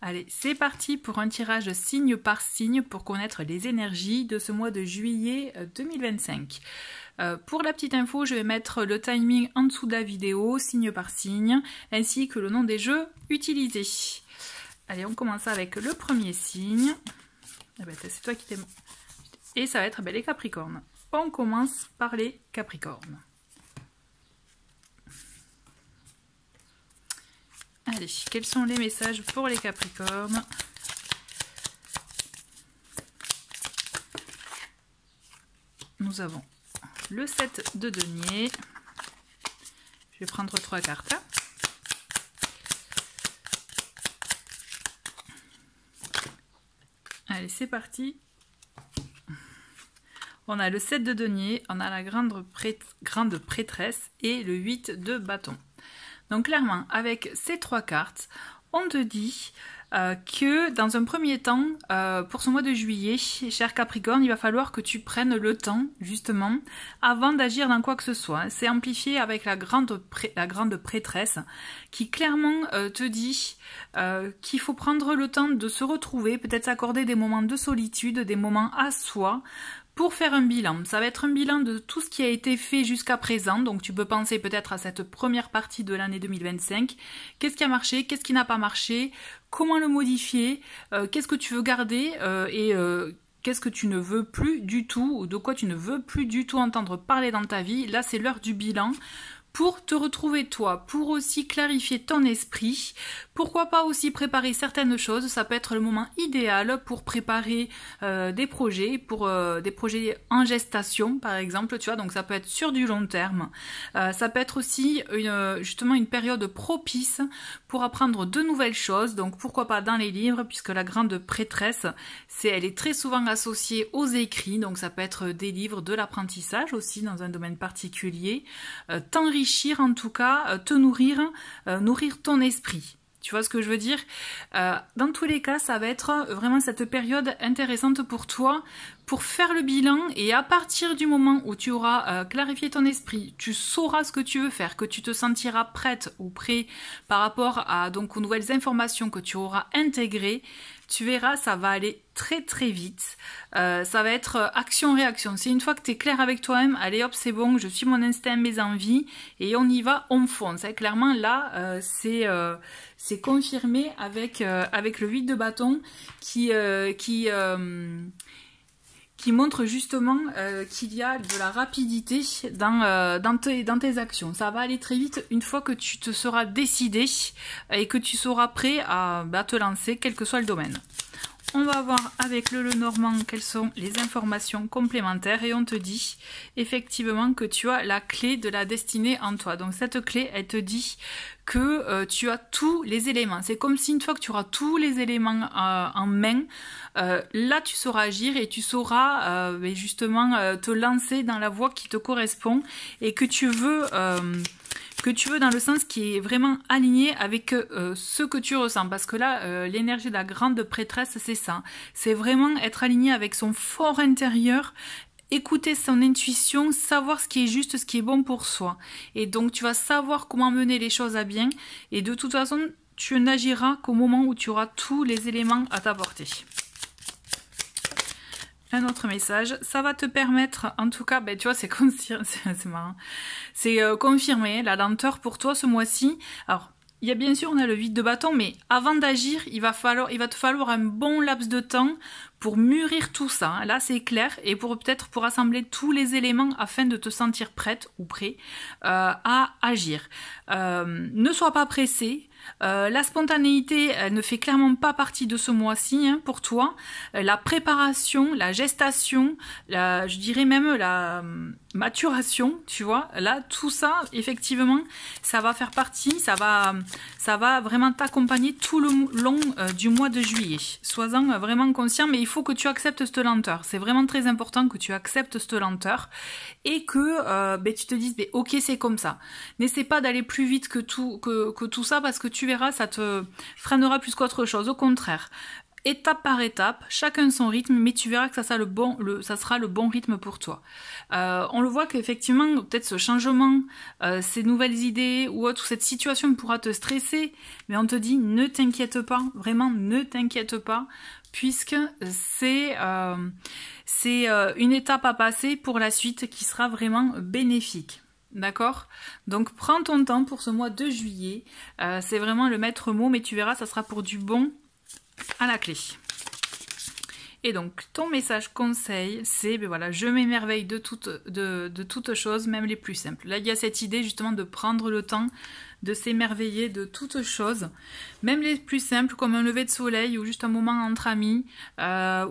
Allez, c'est parti pour un tirage signe par signe pour connaître les énergies de ce mois de juillet 2025. Pour la petite info, je vais mettre le timing en dessous de la vidéo, signe par signe, ainsi que le nom des jeux utilisés. Allez, on commence avec le premier signe. Ah ben, c'est toi qui t'aimes. Et ça va être les Capricornes. On commence par les Capricornes. Allez, quels sont les messages pour les Capricornes? Nous avons le 7 de denier. Je vais prendre 3 cartes. Allez, c'est parti. On a le 7 de denier, on a la grande prêtresse et le 8 de bâton. Donc clairement, avec ces 3 cartes, on te dit que dans un premier temps, pour ce mois de juillet, cher Capricorne, il va falloir que tu prennes le temps, justement, avant d'agir dans quoi que ce soit. C'est amplifié avec la grande prêtresse, qui clairement te dit qu'il faut prendre le temps de se retrouver, peut-être s'accorder des moments de solitude, des moments à soi, pour faire un bilan. Ça va être un bilan de tout ce qui a été fait jusqu'à présent, donc tu peux penser peut-être à cette première partie de l'année 2025. Qu'est-ce qui a marché, qu'est-ce qui n'a pas marché, comment le modifier, qu'est-ce que tu veux garder qu'est-ce que tu ne veux plus du tout, ou de quoi tu ne veux plus du tout entendre parler dans ta vie. Là, c'est l'heure du bilan. Pour te retrouver toi, pour aussi clarifier ton esprit, pourquoi pas aussi préparer certaines choses, ça peut être le moment idéal pour préparer des projets en gestation par exemple, tu vois, donc ça peut être sur du long terme, ça peut être aussi justement une période propice pour apprendre de nouvelles choses, donc pourquoi pas dans les livres, puisque la grande prêtresse, elle est très souvent associée aux écrits, donc ça peut être des livres, de l'apprentissage aussi dans un domaine particulier, t'enrichir en tout cas, te nourrir ton esprit. Tu vois ce que je veux dire? Dans tous les cas, ça va être vraiment cette période intéressante pour toi, pour faire le bilan, et à partir du moment où tu auras clarifié ton esprit, tu sauras ce que tu veux faire, que tu te sentiras prête ou prêt par rapport aux nouvelles informations que tu auras intégrées, tu verras, ça va aller très très vite. Ça va être action-réaction. C'est une fois que tu es clair avec toi-même, allez hop, c'est bon, je suis mon instinct, mes envies, et on y va, on fonce. Clairement, là, c'est confirmé avec le 8 de bâton qui montre justement qu'il y a de la rapidité dans tes actions. Ça va aller très vite une fois que tu te seras décidé et que tu seras prêt à te lancer, quel que soit le domaine. On va voir avec le Lenormand quelles sont les informations complémentaires, et on te dit effectivement que tu as la clé de la destinée en toi. Donc cette clé, elle te dit que tu as tous les éléments. C'est comme si une fois que tu auras tous les éléments en main, là tu sauras agir et tu sauras justement te lancer dans la voie qui te correspond et que tu veux dans le sens qui est vraiment aligné avec ce que tu ressens. Parce que là, l'énergie de la grande prêtresse, c'est ça. C'est vraiment être aligné avec son fort intérieur, écouter son intuition, savoir ce qui est juste, ce qui est bon pour soi. Et donc, tu vas savoir comment mener les choses à bien. Et de toute façon, tu n'agiras qu'au moment où tu auras tous les éléments à t'apporter. Un autre message, ça va te permettre, en tout cas, tu vois, c'est marrant, c'est confirmer la lenteur pour toi ce mois-ci. Alors, il y a bien sûr, on a le 8 de bâton, mais avant d'agir, il va te falloir un bon laps de temps pour mûrir tout ça. Là, c'est clair, et peut-être pour assembler tous les éléments afin de te sentir prête ou prêt à agir. Ne sois pas pressé. La spontanéité, elle ne fait clairement pas partie de ce mois-ci pour toi. La préparation, la gestation, je dirais même la maturation, tu vois. Là, tout ça, effectivement, ça va faire partie, ça va vraiment t'accompagner tout le long du mois de juillet. Sois-en vraiment conscient, mais il faut que tu acceptes cette lenteur. C'est vraiment très important que tu acceptes cette lenteur et que tu te dises, ok, c'est comme ça. N'essaie pas d'aller plus vite que tout ça, parce que tu verras, ça te freinera plus qu'autre chose. Au contraire, étape par étape, chacun son rythme, mais tu verras que ça sera le bon rythme pour toi. On le voit qu'effectivement, peut-être ce changement, ces nouvelles idées ou autre, cette situation pourra te stresser, mais on te dit ne t'inquiète pas, vraiment ne t'inquiète pas, puisque c'est une étape à passer pour la suite qui sera vraiment bénéfique. D'accord? Donc prends ton temps pour ce mois de juillet, c'est vraiment le maître mot, mais tu verras, ça sera pour du bon à la clé. Et donc ton message conseil, c'est ben voilà, je m'émerveille de toutes choses, même les plus simples. Là il y a cette idée justement de prendre le temps de s'émerveiller de toutes choses, même les plus simples comme un lever de soleil ou juste un moment entre amis,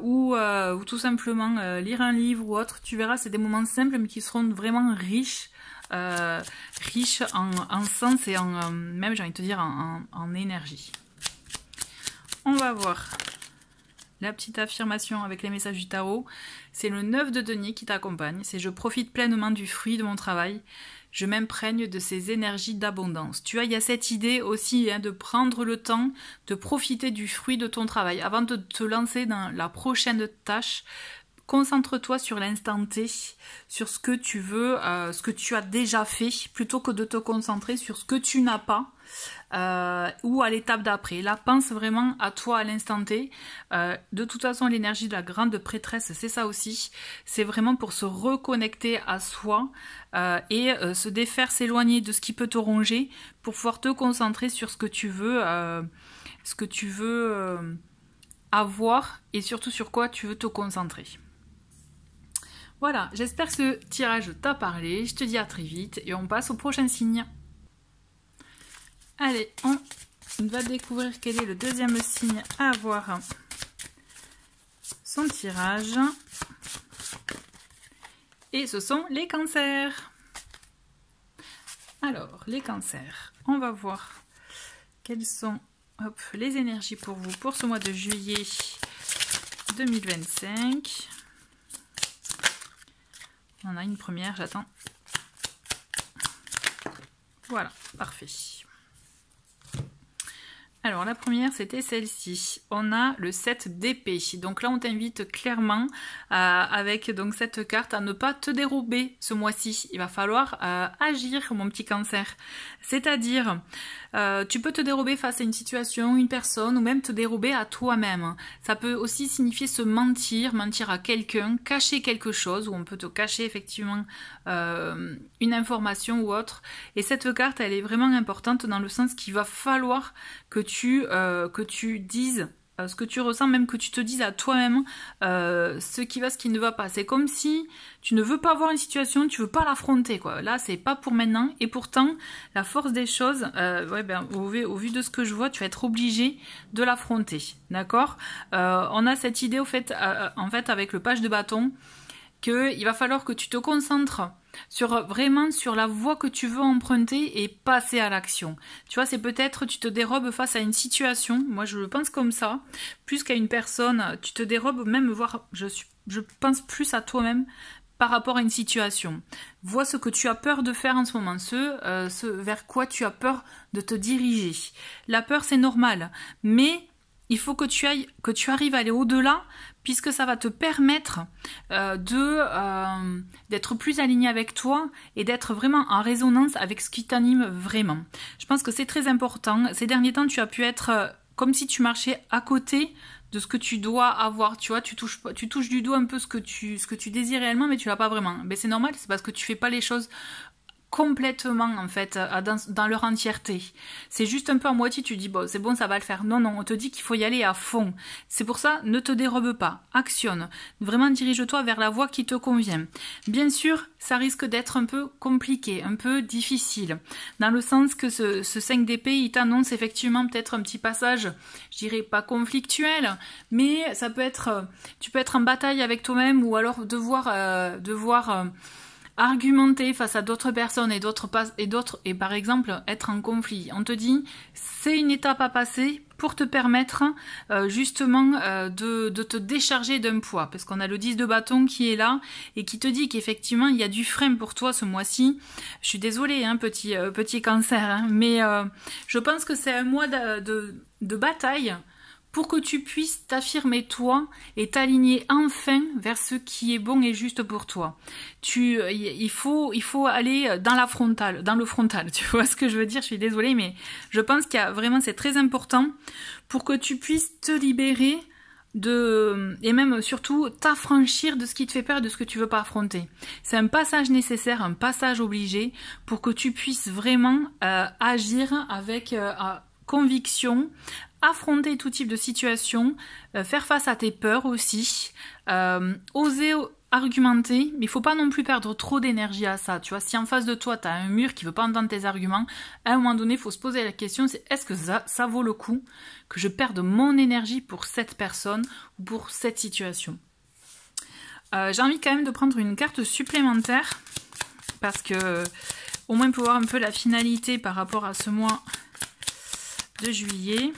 ou tout simplement lire un livre ou autre. Tu verras, c'est des moments simples mais qui seront vraiment riches en sens et en même j'ai envie de te dire en énergie. On va voir la petite affirmation avec les messages du tarot. C'est le 9 de denier qui t'accompagne. C'est je profite pleinement du fruit de mon travail. Je m'imprègne de ces énergies d'abondance. Tu vois, il y a cette idée aussi de prendre le temps de profiter du fruit de ton travail. Avant de te lancer dans la prochaine tâche, concentre-toi sur l'instant T, sur ce que tu veux, ce que tu as déjà fait, plutôt que de te concentrer sur ce que tu n'as pas. Ou à l'étape d'après. Là, pense vraiment à toi à l'instant T. De toute façon, l'énergie de la grande prêtresse, c'est ça aussi. C'est vraiment pour se reconnecter à soi et se défaire, s'éloigner de ce qui peut te ronger pour pouvoir te concentrer sur ce que tu veux avoir et surtout sur quoi tu veux te concentrer. Voilà, j'espère que ce tirage t'a parlé. Je te dis à très vite et on passe au prochain signe. Allez, on va découvrir quel est le deuxième signe à avoir son tirage. Et ce sont les cancers. Alors, les cancers, on va voir quelles sont les énergies pour vous pour ce mois de juillet 2025. On a une première, j'attends. Voilà, parfait. Alors la première c'était celle-ci, on a le 7 d'épée, donc là on t'invite clairement avec donc cette carte à ne pas te dérober ce mois-ci, il va falloir agir mon petit cancer, c'est-à-dire tu peux te dérober face à une situation, une personne ou même te dérober à toi-même, ça peut aussi signifier se mentir à quelqu'un, cacher quelque chose où on peut te cacher effectivement une information ou autre et cette carte elle est vraiment importante dans le sens qu'il va falloir que tu dises ce que tu ressens, même que tu te dises à toi-même ce qui ne va pas. C'est comme si tu ne veux pas voir une situation, tu veux pas l'affronter, quoi. Là, c'est pas pour maintenant. Et pourtant, la force des choses, au vu de ce que je vois, tu vas être obligé de l'affronter, d'accord. On a cette idée, en fait, avec le page de bâton, qu'il va falloir que tu te concentres vraiment sur la voie que tu veux emprunter et passer à l'action. Tu vois, c'est peut-être tu te dérobes face à une situation, moi je le pense comme ça, plus qu'à une personne, tu te dérobes même, voire je pense plus à toi-même par rapport à une situation. Vois ce que tu as peur de faire en ce moment, ce vers quoi tu as peur de te diriger. La peur c'est normal, mais il faut que tu arrives à aller au-delà puisque ça va te permettre d'être plus aligné avec toi et d'être vraiment en résonance avec ce qui t'anime vraiment. Je pense que c'est très important. Ces derniers temps, tu as pu être comme si tu marchais à côté de ce que tu dois avoir. Tu vois, tu touches du doigt un peu ce que tu désires réellement, mais tu l'as pas vraiment. Mais c'est normal, c'est parce que tu fais pas les choses complètement en fait dans leur entièreté. C'est juste un peu à moitié, tu dis bon c'est bon ça va le faire. Non, on te dit qu'il faut y aller à fond. C'est pour ça, ne te dérobe pas, actionne. Vraiment dirige-toi vers la voie qui te convient. Bien sûr, ça risque d'être un peu compliqué, un peu difficile. Dans le sens que ce 5 d'épée, il t'annonce effectivement peut-être un petit passage, je dirais pas conflictuel, mais ça peut être, tu peux être en bataille avec toi-même ou alors devoir argumenter face à d'autres personnes et par exemple être en conflit. On te dit c'est une étape à passer pour te permettre justement de te décharger d'un poids parce qu'on a le 10 de bâton qui est là et qui te dit qu'effectivement il y a du frein pour toi ce mois-ci. Je suis désolée petit cancer mais je pense que c'est un mois de bataille pour que tu puisses t'affirmer toi et t'aligner enfin vers ce qui est bon et juste pour toi. Il faut aller dans le frontal, tu vois ce que je veux dire? Je suis désolée, mais je pense qu'il y a vraiment, c'est très important pour que tu puisses te libérer et même surtout t'affranchir de ce qui te fait peur et de ce que tu veux pas affronter. C'est un passage nécessaire, un passage obligé pour que tu puisses vraiment agir avec conviction, affronter tout type de situation, faire face à tes peurs aussi, oser argumenter, mais il faut pas non plus perdre trop d'énergie à ça. Tu vois, si en face de toi, tu as un mur qui veut pas entendre tes arguments, à un moment donné, il faut se poser la question, c'est est-ce que ça vaut le coup que je perde mon énergie pour cette personne ou pour cette situation? J'ai envie quand même de prendre une carte supplémentaire parce que au moins pour voir un peu la finalité par rapport à ce mois de juillet.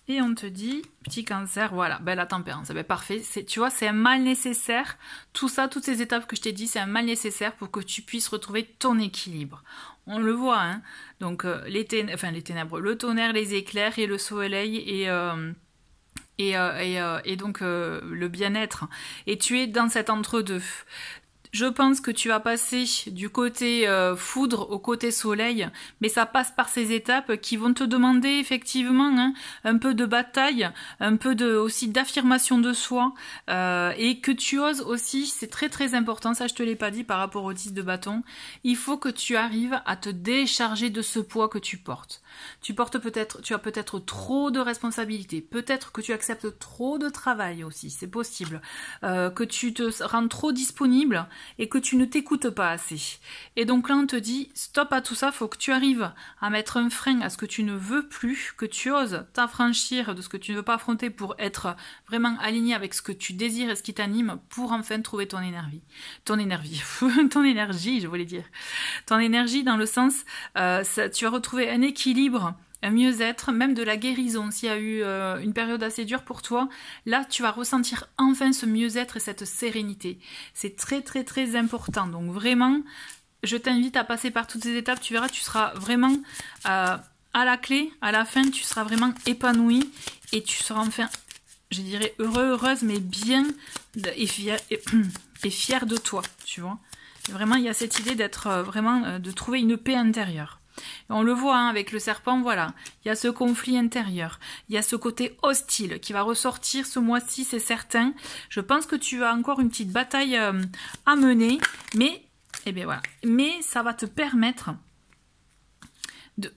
Et on te dit, petit cancer, voilà, ben la tempérance, ben parfait, tu vois, c'est un mal nécessaire, tout ça, toutes ces étapes que je t'ai dit, c'est un mal nécessaire pour que tu puisses retrouver ton équilibre. On le voit, hein, donc les ténèbres, le tonnerre, les éclairs et le soleil et donc le bien-être. Et tu es dans cet entre-deux. Je pense que tu vas passer du côté foudre au côté soleil, mais ça passe par ces étapes qui vont te demander effectivement un peu de bataille, un peu aussi d'affirmation de soi, et que tu oses aussi, c'est très très important, ça je te l'ai pas dit par rapport au 10 de bâton, il faut que tu arrives à te décharger de ce poids que tu portes. Tu as peut-être trop de responsabilités, peut-être que tu acceptes trop de travail aussi, c'est possible, que tu te rends trop disponible et que tu ne t'écoutes pas assez. Et donc là on te dit stop à tout ça, faut que tu arrives à mettre un frein à ce que tu ne veux plus, que tu oses t'affranchir de ce que tu ne veux pas affronter pour être vraiment aligné avec ce que tu désires et ce qui t'anime pour enfin trouver ton énergie, ton énergie, je voulais dire, ton énergie dans le sens, tu vas retrouver un équilibre, un mieux-être, même de la guérison. S'il y a eu une période assez dure pour toi, là tu vas ressentir enfin ce mieux-être et cette sérénité. C'est très très très important. Donc vraiment, je t'invite à passer par toutes ces étapes. Tu verras, tu seras vraiment à la clé, à la fin, tu seras vraiment épanoui et tu seras enfin, je dirais, heureuse, mais bien et fière de toi, tu vois. Et vraiment, il y a cette idée d'être vraiment, de trouver une paix intérieure. Et on le voit avec le serpent, voilà, il y a ce conflit intérieur, il y a ce côté hostile qui va ressortir ce mois-ci, c'est certain. Je pense que tu as encore une petite bataille à mener, mais, eh bien voilà, mais ça va te permettre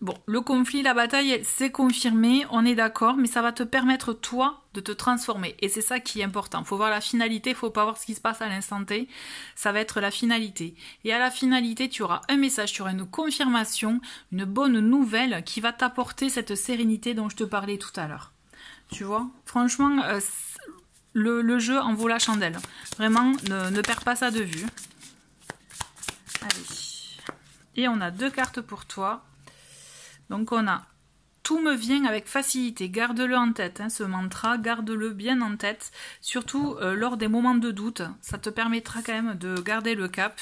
bon, le conflit, la bataille, c'est confirmé, on est d'accord, mais ça va te permettre, toi, de te transformer. Et c'est ça qui est important. Il faut voir la finalité, il ne faut pas voir ce qui se passe à l'instant T. Ça va être la finalité. Et à la finalité, tu auras un message, tu auras une confirmation, une bonne nouvelle qui va t'apporter cette sérénité dont je te parlais tout à l'heure. Tu vois? Franchement, le jeu en vaut la chandelle. Vraiment, ne perds pas ça de vue. Allez. Et on a 2 cartes pour toi. Donc on a « Tout me vient avec facilité ». Garde-le en tête, ce mantra, garde-le bien en tête. Surtout lors des moments de doute, ça te permettra quand même de garder le cap.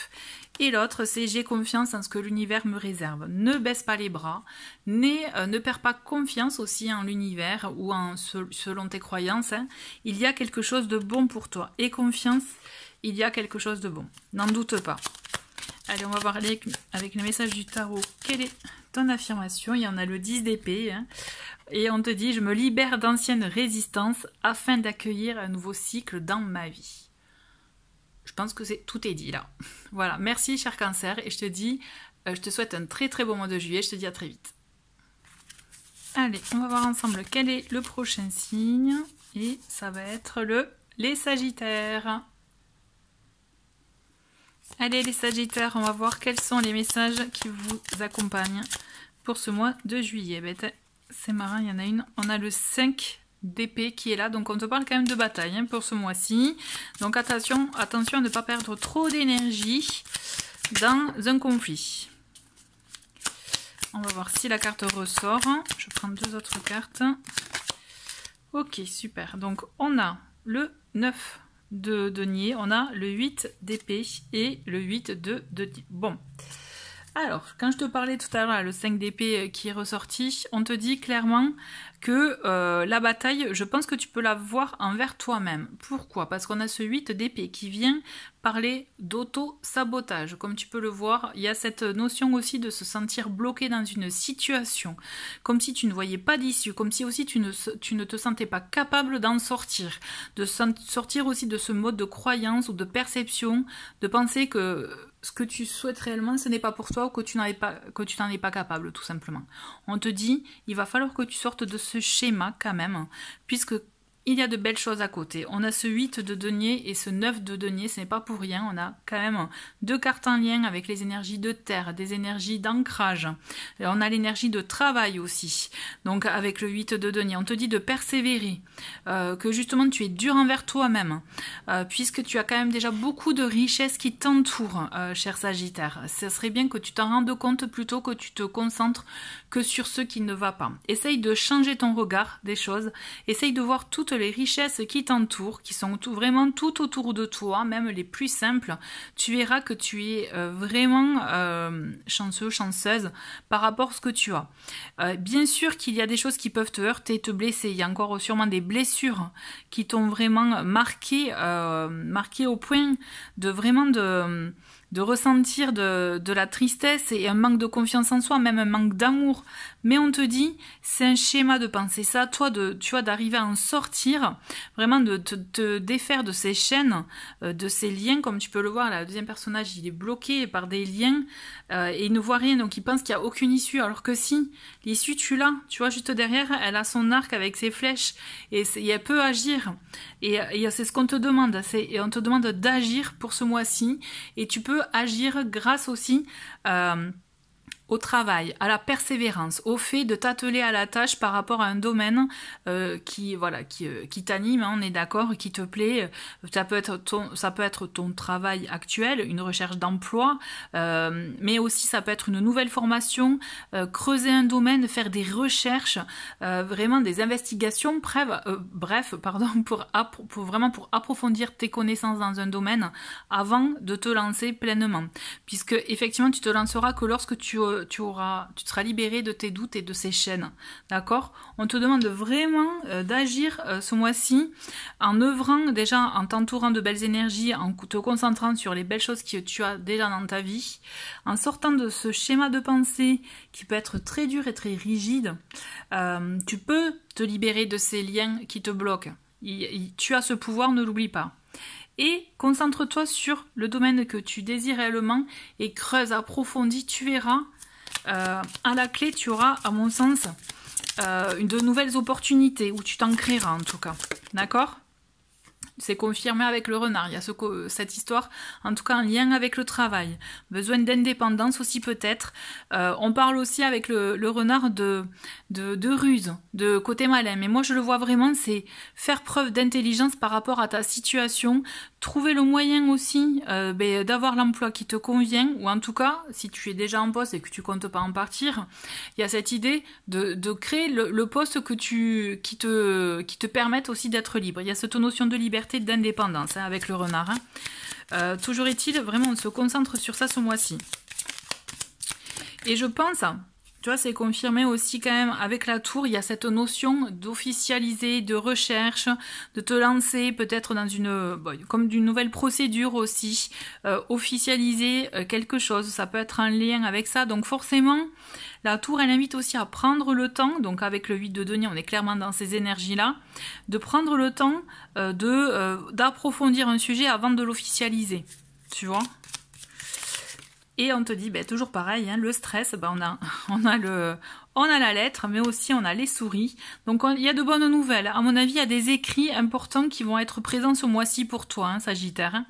Et l'autre, c'est « J'ai confiance en ce que l'univers me réserve ». Ne baisse pas les bras, ne perds pas confiance aussi en l'univers ou selon tes croyances. Il y a quelque chose de bon pour toi. Et confiance, il y a quelque chose de bon. N'en doute pas. Allez, on va voir avec le message du tarot. Quelle est ton affirmation? Il y en a le 10 d'épée. Et on te dit, je me libère d'anciennes résistances afin d'accueillir un nouveau cycle dans ma vie. Je pense que tout est dit là. Voilà, merci cher cancer. Et je te souhaite un très très bon mois de juillet. Je te dis à très vite. Allez, on va voir ensemble quel est le prochain signe. Et ça va être les Sagittaires. Allez les Sagittaires, on va voir quels sont les messages qui vous accompagnent pour ce mois de juillet. C'est marrant, il y en a une. On a le 5 d'épée qui est là, donc on te parle quand même de bataille pour ce mois-ci. Donc attention à ne pas perdre trop d'énergie dans un conflit. On va voir si la carte ressort. Je prends 2 autres cartes. Ok, super. Donc on a le 9 de denier, on a le 8 d'épée et le 8 de denier. Bon, Alors, quand je te parlais tout à l'heure, le 5 d'épée qui est ressorti, on te dit clairement que la bataille, je pense que tu peux la voir envers toi-même. Pourquoi? Parce qu'on a ce 8 d'épée qui vient parler d'auto-sabotage. Comme tu peux le voir, il y a cette notion aussi de se sentir bloqué dans une situation, comme si tu ne voyais pas d'issue, comme si aussi tu ne te sentais pas capable d'en sortir, de sortir aussi de ce mode de croyance ou de perception, de penser que ce que tu souhaites réellement, ce n'est pas pour toi ou que tu n'en es pas capable, tout simplement. On te dit, il va falloir que tu sortes de ce schéma quand même, puisque il y a de belles choses à côté. On a ce 8 de denier et ce 9 de denier, ce n'est pas pour rien. On a quand même 2 cartes en lien avec les énergies de terre, des énergies d'ancrage. On a l'énergie de travail aussi. Donc avec le 8 de denier, on te dit de persévérer, que justement tu es dur envers toi-même, puisque tu as quand même déjà beaucoup de richesses qui t'entourent, cher Sagittaire. Ce serait bien que tu t'en rendes compte plutôt que tu te concentres que sur ce qui ne va pas. Essaye de changer ton regard des choses, essaye de voir toutes les richesses qui t'entourent, qui sont vraiment tout autour de toi, même les plus simples. Tu verras que tu es vraiment chanceux, chanceuse par rapport à ce que tu as. Bien sûr qu'il y a des choses qui peuvent te heurter, te blesser. Il y a encore sûrement des blessures qui t'ont vraiment marqué au point de vraiment de ressentir de la tristesse et un manque de confiance en soi, même un manque d'amour. Mais on te dit, c'est un schéma de pensée. Ça, toi, tu vois, d'arriver à en sortir, vraiment de te défaire de ces chaînes, de ces liens, comme tu peux le voir, là, le deuxième personnage, il est bloqué par des liens et il ne voit rien, donc il pense qu'il n'y a aucune issue, alors que si, l'issue, tu l'as. Tu vois, juste derrière, elle a son arc avec ses flèches et elle peut agir. Et c'est ce qu'on te demande, et on te demande d'agir pour ce mois-ci, et tu peux agir grâce aussi au travail, à la persévérance, au fait de t'atteler à la tâche par rapport à un domaine qui t'anime, hein, on est d'accord, qui te plaît. Ça peut être ton travail actuel, une recherche d'emploi, mais aussi ça peut être une nouvelle formation, creuser un domaine, faire des recherches, vraiment des investigations, pour approfondir tes connaissances dans un domaine avant de te lancer pleinement. Puisque effectivement tu te lanceras que lorsque tu te seras libéré de tes doutes et de ces chaînes, d'accord? On te demande vraiment d'agir ce mois-ci en œuvrant déjà, en t'entourant de belles énergies, en te concentrant sur les belles choses que tu as déjà dans ta vie, en sortant de ce schéma de pensée qui peut être très dur et très rigide. Tu peux te libérer de ces liens qui te bloquent. Tu as ce pouvoir, ne l'oublie pas. Et concentre-toi sur le domaine que tu désires réellement et creuse, approfondis, tu verras. À la clé, tu auras, à mon sens, de nouvelles opportunités, où tu t'en créeras en tout cas. D'accord ? C'est confirmé avec le renard. Il y a cette histoire, en tout cas en lien avec le travail. Besoin d'indépendance aussi peut-être. On parle aussi avec le renard de ruse, de côté malin. Mais moi je le vois vraiment, c'est faire preuve d'intelligence par rapport à ta situation. Trouver le moyen aussi d'avoir l'emploi qui te convient. Ou en tout cas, si tu es déjà en poste et que tu comptes pas en partir, il y a cette idée de créer le poste qui te permette aussi d'être libre. Il y a cette notion de liberté, d'indépendance avec le renard. Toujours est-il, vraiment on se concentre sur ça ce mois-ci. Et je pense, tu vois, c'est confirmé aussi quand même avec la tour, il y a cette notion d'officialiser, de recherche, de te lancer peut-être dans comme d'une nouvelle procédure aussi, officialiser quelque chose, ça peut être en lien avec ça, donc forcément la tour elle invite aussi à prendre le temps, donc avec le 8 de denier on est clairement dans ces énergies-là, de prendre le temps d'approfondir un sujet avant de l'officialiser, tu vois. Et on te dit, toujours pareil, hein, le stress, on a la lettre, mais aussi on a les souris. Donc il y a de bonnes nouvelles. À mon avis, il y a des écrits importants qui vont être présents ce mois-ci pour toi, hein, Sagittaire. Hein.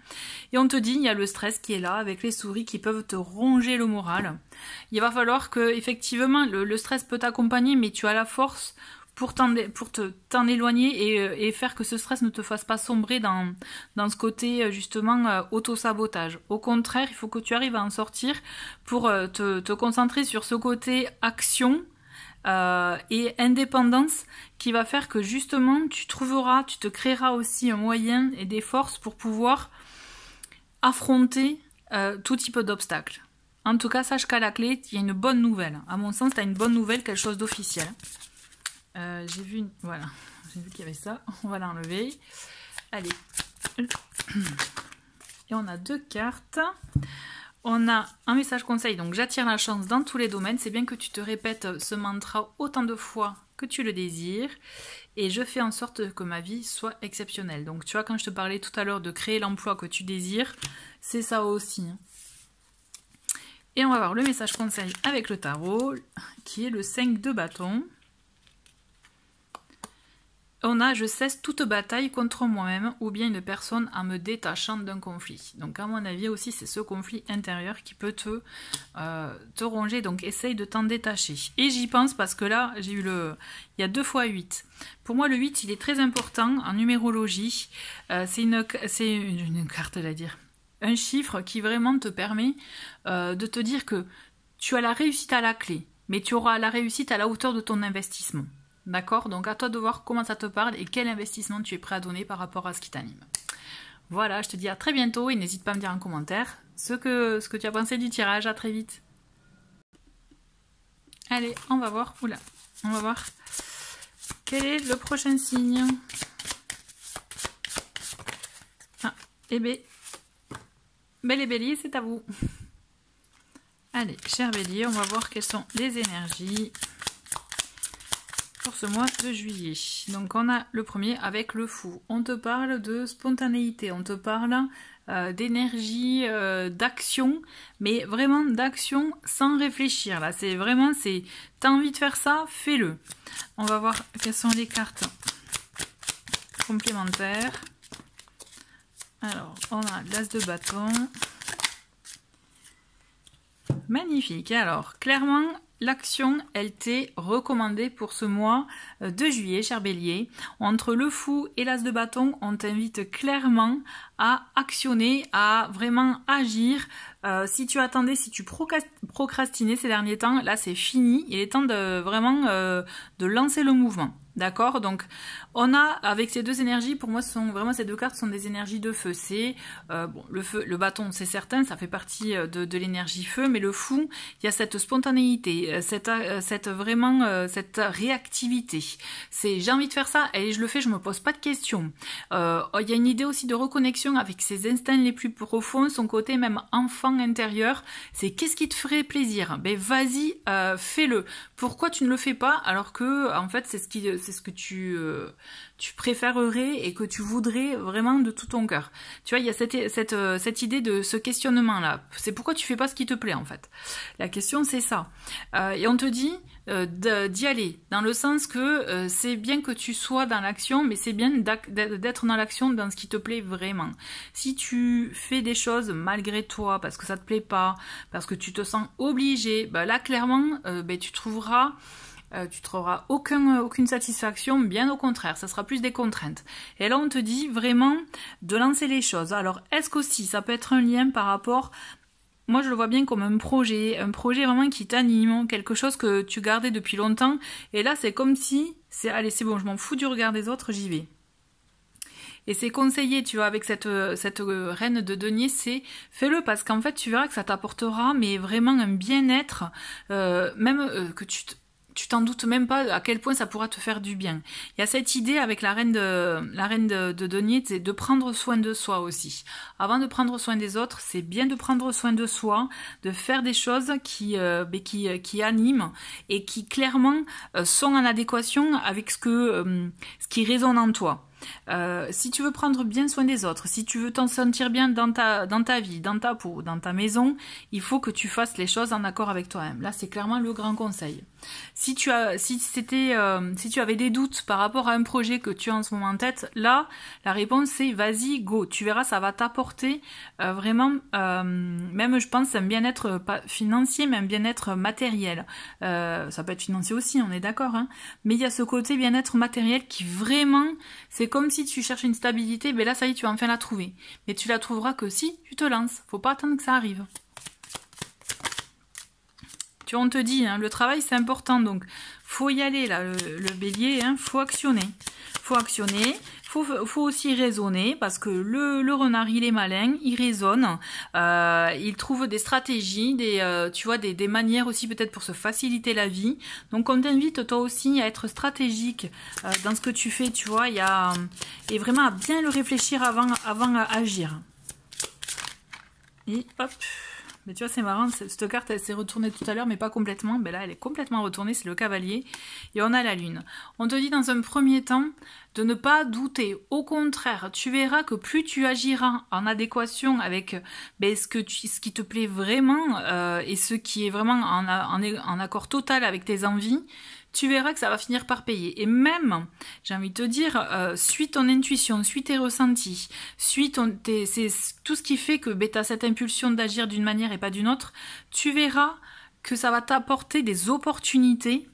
Et on te dit, il y a le stress qui est là, avec les souris qui peuvent te ronger le moral. Il va falloir que, effectivement, le stress peut t'accompagner, mais tu as la force pour t'en éloigner et faire que ce stress ne te fasse pas sombrer dans ce côté justement auto-sabotage. Au contraire, il faut que tu arrives à en sortir pour te concentrer sur ce côté action et indépendance qui va faire que justement tu te créeras aussi un moyen et des forces pour pouvoir affronter tout type d'obstacles. En tout cas, sache qu'à la clé, il y a une bonne nouvelle. À mon sens, tu as une bonne nouvelle, quelque chose d'officiel. J'ai vu, voilà, j'ai vu qu'il y avait ça. On va l'enlever. Allez. Et on a 2 cartes. On a un message conseil, donc j'attire la chance dans tous les domaines. C'est bien que tu te répètes ce mantra autant de fois que tu le désires. Et je fais en sorte que ma vie soit exceptionnelle. Donc tu vois, quand je te parlais tout à l'heure de créer l'emploi que tu désires, c'est ça aussi. Et on va voir le message conseil avec le tarot, qui est le 5 de bâton. On a « Je cesse toute bataille contre moi-même ou bien une personne en me détachant d'un conflit ». Donc à mon avis aussi, c'est ce conflit intérieur qui peut te ronger. Donc essaye de t'en détacher. Et j'y pense parce que là, j'ai eu il y a 2 fois 8. Pour moi, le 8, il est très important en numérologie. C'est une carte, à dire. Un chiffre qui vraiment te permet de te dire que tu as la réussite à la clé, mais tu auras la réussite à la hauteur de ton investissement. D'accord? Donc à toi de voir comment ça te parle et quel investissement tu es prêt à donner par rapport à ce qui t'anime. Voilà, je te dis à très bientôt et n'hésite pas à me dire en commentaire ce que tu as pensé du tirage. À très vite. Allez, on va voir. Oula, on va voir quel est le prochain signe. Ah, et bien, les béliers, c'est à vous. Allez, cher bélier, on va voir quelles sont les énergies pour ce mois de juillet. Donc on a le premier avec le fou. On te parle de spontanéité, on te parle d'énergie, d'action, mais vraiment d'action sans réfléchir. Là, c'est vraiment, t'as envie de faire ça, fais-le. On va voir quelles sont les cartes complémentaires. Alors, on a l'as de bâton. Magnifique. Alors, clairement, l'action, elle t'est recommandée pour ce mois de juillet, cher bélier. Entre le fou et l'as de bâton, on t'invite clairement à actionner, à vraiment agir. Si tu attendais, si tu procrastinais ces derniers temps, là c'est fini. Il est temps de vraiment de lancer le mouvement. D'accord? Donc, on a, avec ces 2 énergies, pour moi, ces 2 cartes sont des énergies de feu. C'est, bon, le feu, le bâton, c'est certain, ça fait partie de l'énergie feu, mais le fou, il y a cette spontanéité, cette réactivité. C'est, j'ai envie de faire ça, et je le fais, je me pose pas de questions. Il y a une idée aussi de reconnexion avec ses instincts les plus profonds, son côté même enfant intérieur. C'est, qu'est-ce qui te ferait plaisir? Ben, vas-y, fais-le. Pourquoi tu ne le fais pas, alors que, en fait, c'est ce que tu préférerais et que tu voudrais vraiment de tout ton cœur. Tu vois, il y a cette idée de ce questionnement-là. C'est pourquoi tu fais pas ce qui te plaît, en fait. La question, c'est ça. Et on te dit d'y aller, dans le sens que c'est bien que tu sois dans l'action, mais c'est bien d'être dans l'action dans ce qui te plaît vraiment. Si tu fais des choses malgré toi, parce que ça te plaît pas, parce que tu te sens obligé, bah là, clairement, tu trouveras aucune satisfaction, bien au contraire, ça sera plus des contraintes. Et là, on te dit vraiment de lancer les choses. Alors, est-ce qu'aussi, ça peut être un lien par rapport... Moi, je le vois bien comme un projet vraiment qui t'anime, quelque chose que tu gardais depuis longtemps. Et là, c'est comme si, allez, c'est bon, je m'en fous du regard des autres, j'y vais. Et c'est conseillé, tu vois, avec cette reine de denier, c'est fais-le parce qu'en fait, tu verras que ça t'apportera, mais vraiment un bien-être, que tu t'en doutes même pas à quel point ça pourra te faire du bien. Il y a cette idée avec la reine de denier, c'est de prendre soin de soi aussi. Avant de prendre soin des autres, c'est bien de prendre soin de soi, de faire des choses qui animent et qui clairement sont en adéquation avec ce qui résonne en toi. Si tu veux prendre bien soin des autres, si tu veux t'en sentir bien dans ta vie, dans ta peau, dans ta maison, il faut que tu fasses les choses en accord avec toi-même. Là, c'est clairement le grand conseil. Si tu avais des doutes par rapport à un projet que tu as en ce moment en tête, là, la réponse c'est vas-y, go. Tu verras, ça va t'apporter vraiment, même je pense, un bien-être pas financier, mais un bien-être matériel. Ça peut être financier aussi, on est d'accord, hein. Mais il y a ce côté bien-être matériel qui vraiment, c'est comme si tu cherches une stabilité, ben là, ça y est, tu vas enfin la trouver. Mais tu la trouveras que si tu te lances. Faut pas attendre que ça arrive. Tu vois, on te dit, hein, le travail, c'est important. Donc, faut y aller, là, le bélier, hein, faut actionner. faut actionner, faut aussi raisonner parce que le renard il est malin, il raisonne, il trouve des stratégies, tu vois, des manières aussi peut-être pour se faciliter la vie. Donc on t'invite toi aussi à être stratégique dans ce que tu fais, tu vois, et vraiment à bien le réfléchir avant d'agir. Et hop. Mais tu vois, c'est marrant, cette carte, elle s'est retournée tout à l'heure, mais pas complètement. Ben là, elle est complètement retournée, c'est le cavalier. Et on a la lune. On te dit dans un premier temps de ne pas douter. Au contraire, tu verras que plus tu agiras en adéquation avec ce qui te plaît vraiment et ce qui est vraiment en accord total avec tes envies, tu verras que ça va finir par payer. Et même, j'ai envie de te dire, suis ton intuition, suis tes ressentis, c'est tout ce qui fait que tu as cette impulsion d'agir d'une manière et pas d'une autre, tu verras que ça va t'apporter des opportunités.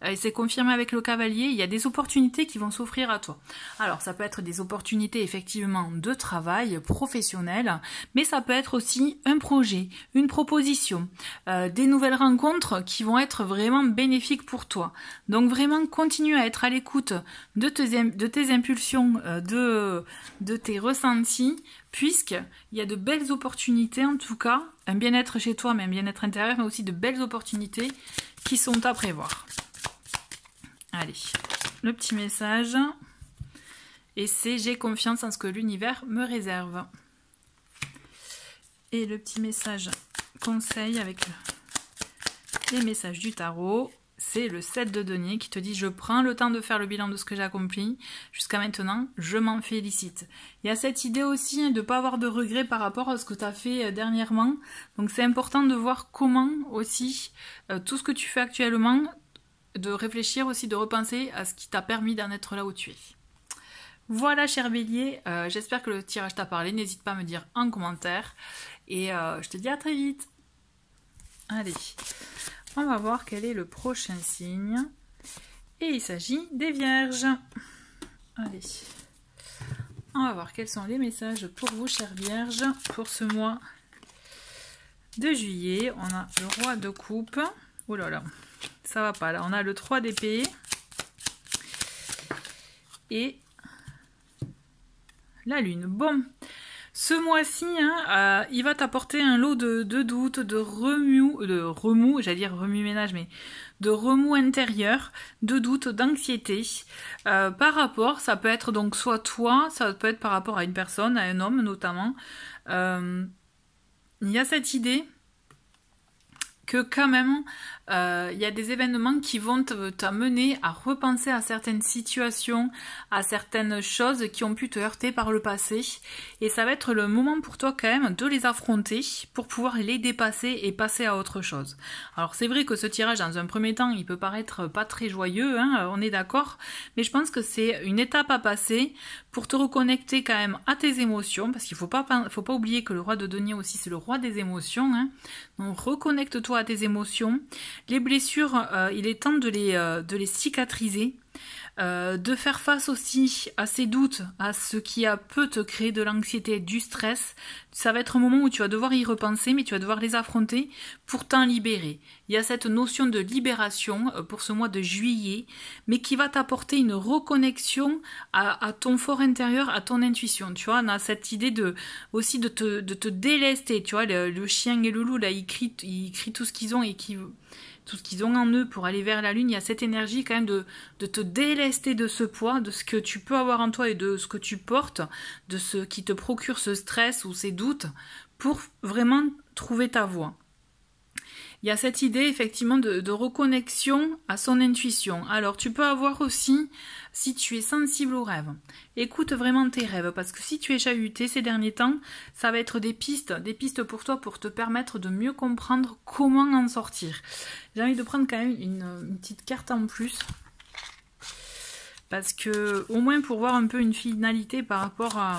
Et c'est confirmé avec le cavalier, il y a des opportunités qui vont s'offrir à toi. Alors ça peut être des opportunités effectivement de travail professionnel, mais ça peut être aussi un projet, une proposition, des nouvelles rencontres qui vont être vraiment bénéfiques pour toi. Donc vraiment continue à être à l'écoute de tes impulsions, de tes ressentis, puisqu'il y a de belles opportunités en tout cas, un bien-être chez toi, mais un bien-être intérieur, mais aussi de belles opportunités qui sont à prévoir. Allez, le petit message, et c'est « J'ai confiance en ce que l'univers me réserve ». Et le petit message conseil avec les messages du tarot, c'est le 7 de denier qui te dit « Je prends le temps de faire le bilan de ce que j'ai accompli. Jusqu'à maintenant, je m'en félicite ». Il y a cette idée aussi de ne pas avoir de regrets par rapport à ce que tu as fait dernièrement. Donc c'est important de voir comment aussi tout ce que tu fais actuellement, de réfléchir aussi, de repenser à ce qui t'a permis d'en être là où tu es. Voilà, cher Bélier, j'espère que le tirage t'a parlé. N'hésite pas à me dire en commentaire. Et je te dis à très vite. Allez, on va voir quel est le prochain signe. Et il s'agit des Vierges. Allez, on va voir quels sont les messages pour vous, chères Vierges, pour ce mois de juillet. On a le roi de coupe. Oh là là. Ça va pas, là on a le 3 d'épée et la lune. Bon, ce mois-ci, il va t'apporter un lot de doutes, de remous, j'allais dire remue-ménage, mais de remous intérieur, de doutes, d'anxiété. Par rapport, ça peut être donc soit toi, ça peut être par rapport à une personne, à un homme notamment. Il y a cette idée que quand même, il y a des événements qui vont t'amener à repenser à certaines situations, à certaines choses qui ont pu te heurter par le passé. Et ça va être le moment pour toi quand même de les affronter pour pouvoir les dépasser et passer à autre chose. Alors c'est vrai que ce tirage, dans un premier temps, il peut paraître pas très joyeux, hein, on est d'accord, mais je pense que c'est une étape à passer pour te reconnecter quand même à tes émotions, parce qu'il faut pas oublier que le roi de denier aussi, c'est le roi des émotions, hein. Donc reconnecte-toi à tes émotions. Les blessures, il est temps de les cicatriser, de faire face aussi à ces doutes, à ce qui peut te créer de l'anxiété, du stress. Ça va être un moment où tu vas devoir y repenser, mais tu vas devoir les affronter pour t'en libérer. Il y a cette notion de libération pour ce mois de juillet, mais qui va t'apporter une reconnexion à ton fort intérieur, à ton intuition. Tu vois, on a cette idée aussi de te délester. Tu vois, le chien et le loup, là, ils crient tout ce qu'ils ont et tout ce qu'ils ont en eux pour aller vers la lune. Il y a cette énergie quand même de te délester de ce poids, de ce que tu peux avoir en toi et de ce que tu portes, de ce qui te procure ce stress ou ces doutes, pour vraiment trouver ta voie. Il y a cette idée effectivement de reconnexion à son intuition. Alors tu peux avoir aussi, si tu es sensible aux rêves, écoute vraiment tes rêves, parce que si tu es chahuté ces derniers temps, ça va être des pistes pour toi, pour te permettre de mieux comprendre comment en sortir. J'ai envie de prendre quand même une petite carte en plus, parce que au moins pour voir un peu une finalité par rapport à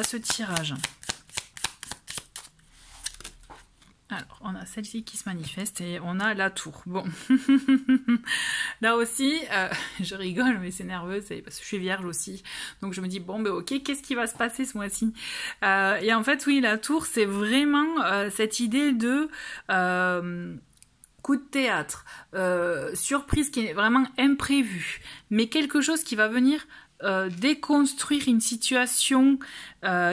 ce tirage. Alors, on a celle-ci qui se manifeste et on a la tour. Bon, là aussi, je rigole, mais c'est nerveux, c'est parce que je suis vierge aussi. Donc je me dis, bon, ben ok, qu'est-ce qui va se passer ce mois-ci? Et en fait, oui, la tour, c'est vraiment cette idée de coup de théâtre, surprise qui est vraiment imprévue, mais quelque chose qui va venir déconstruire une situation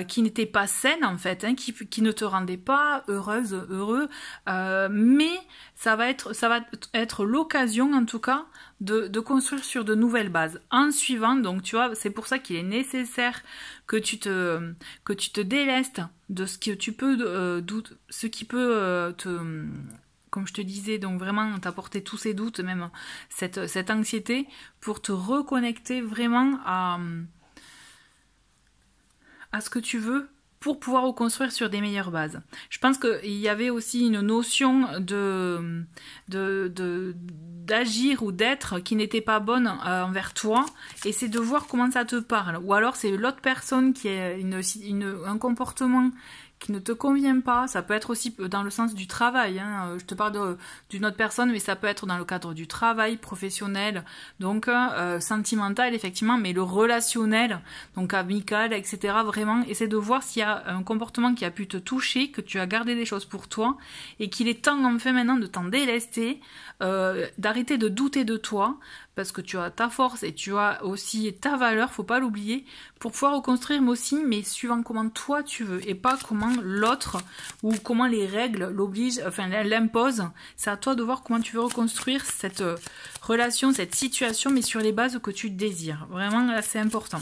qui n'était pas saine en fait, hein, qui ne te rendait pas heureuse, heureux, mais ça va être l'occasion en tout cas de construire sur de nouvelles bases. En suivant, donc tu vois, c'est pour ça qu'il est nécessaire que tu te délestes de ce que tu peux, ce qui peut comme je te disais, donc vraiment t'apporter tous ces doutes, même cette anxiété, pour te reconnecter vraiment à ce que tu veux pour pouvoir reconstruire sur des meilleures bases. Je pense qu'il y avait aussi une notion d'agir ou d'être qui n'était pas bonne envers toi, et c'est de voir comment ça te parle. Ou alors c'est l'autre personne qui a un comportement qui ne te convient pas. Ça peut être aussi dans le sens du travail, hein. Je te parle d'une autre personne, mais ça peut être dans le cadre du travail professionnel, donc sentimental effectivement, mais le relationnel, donc amical, etc. Vraiment, essaie de voir s'il y a un comportement qui a pu te toucher, que tu as gardé des choses pour toi, et qu'il est temps enfin maintenant de t'en délester, d'arrêter de douter de toi, parce que tu as ta force et tu as aussi ta valeur, faut pas l'oublier, pour pouvoir reconstruire aussi, mais suivant comment toi tu veux, et pas comment l'autre, ou comment les règles l'obligent, enfin l'imposent. C'est à toi de voir comment tu veux reconstruire cette relation, cette situation, mais sur les bases que tu désires. Vraiment, là, c'est important.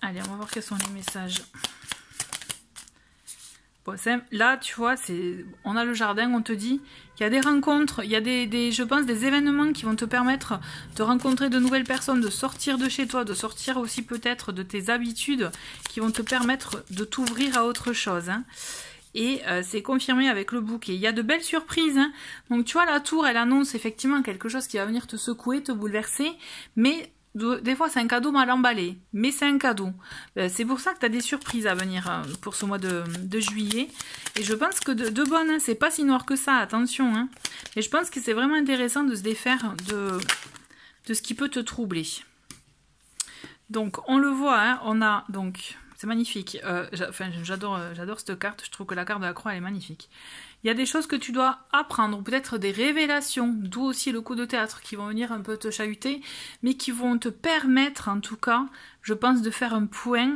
Allez, on va voir quels sont les messages. Bon, là, tu vois, on a le jardin, on te dit qu'il y a des rencontres, il y a je pense, des événements qui vont te permettre de rencontrer de nouvelles personnes, de sortir de chez toi, de sortir aussi peut-être de tes habitudes, qui vont te permettre de t'ouvrir à autre chose, hein. Et c'est confirmé avec le bouquet. Il y a de belles surprises, hein. Donc tu vois, la tour, elle annonce effectivement quelque chose qui va venir te secouer, te bouleverser, mais des fois c'est un cadeau mal emballé, mais c'est un cadeau. C'est pour ça que tu as des surprises à venir pour ce mois de juillet. Et je pense que de bonnes, hein, c'est pas si noir que ça, attention, hein. Et je pense que c'est vraiment intéressant de se défaire de ce qui peut te troubler. Donc on le voit, hein, on a donc... C'est magnifique. J'adore cette carte. Je trouve que la carte de la croix, elle est magnifique. Il y a des choses que tu dois apprendre, ou peut-être des révélations, d'où aussi le coup de théâtre, qui vont venir un peu te chahuter, mais qui vont te permettre, en tout cas, je pense, de faire un point,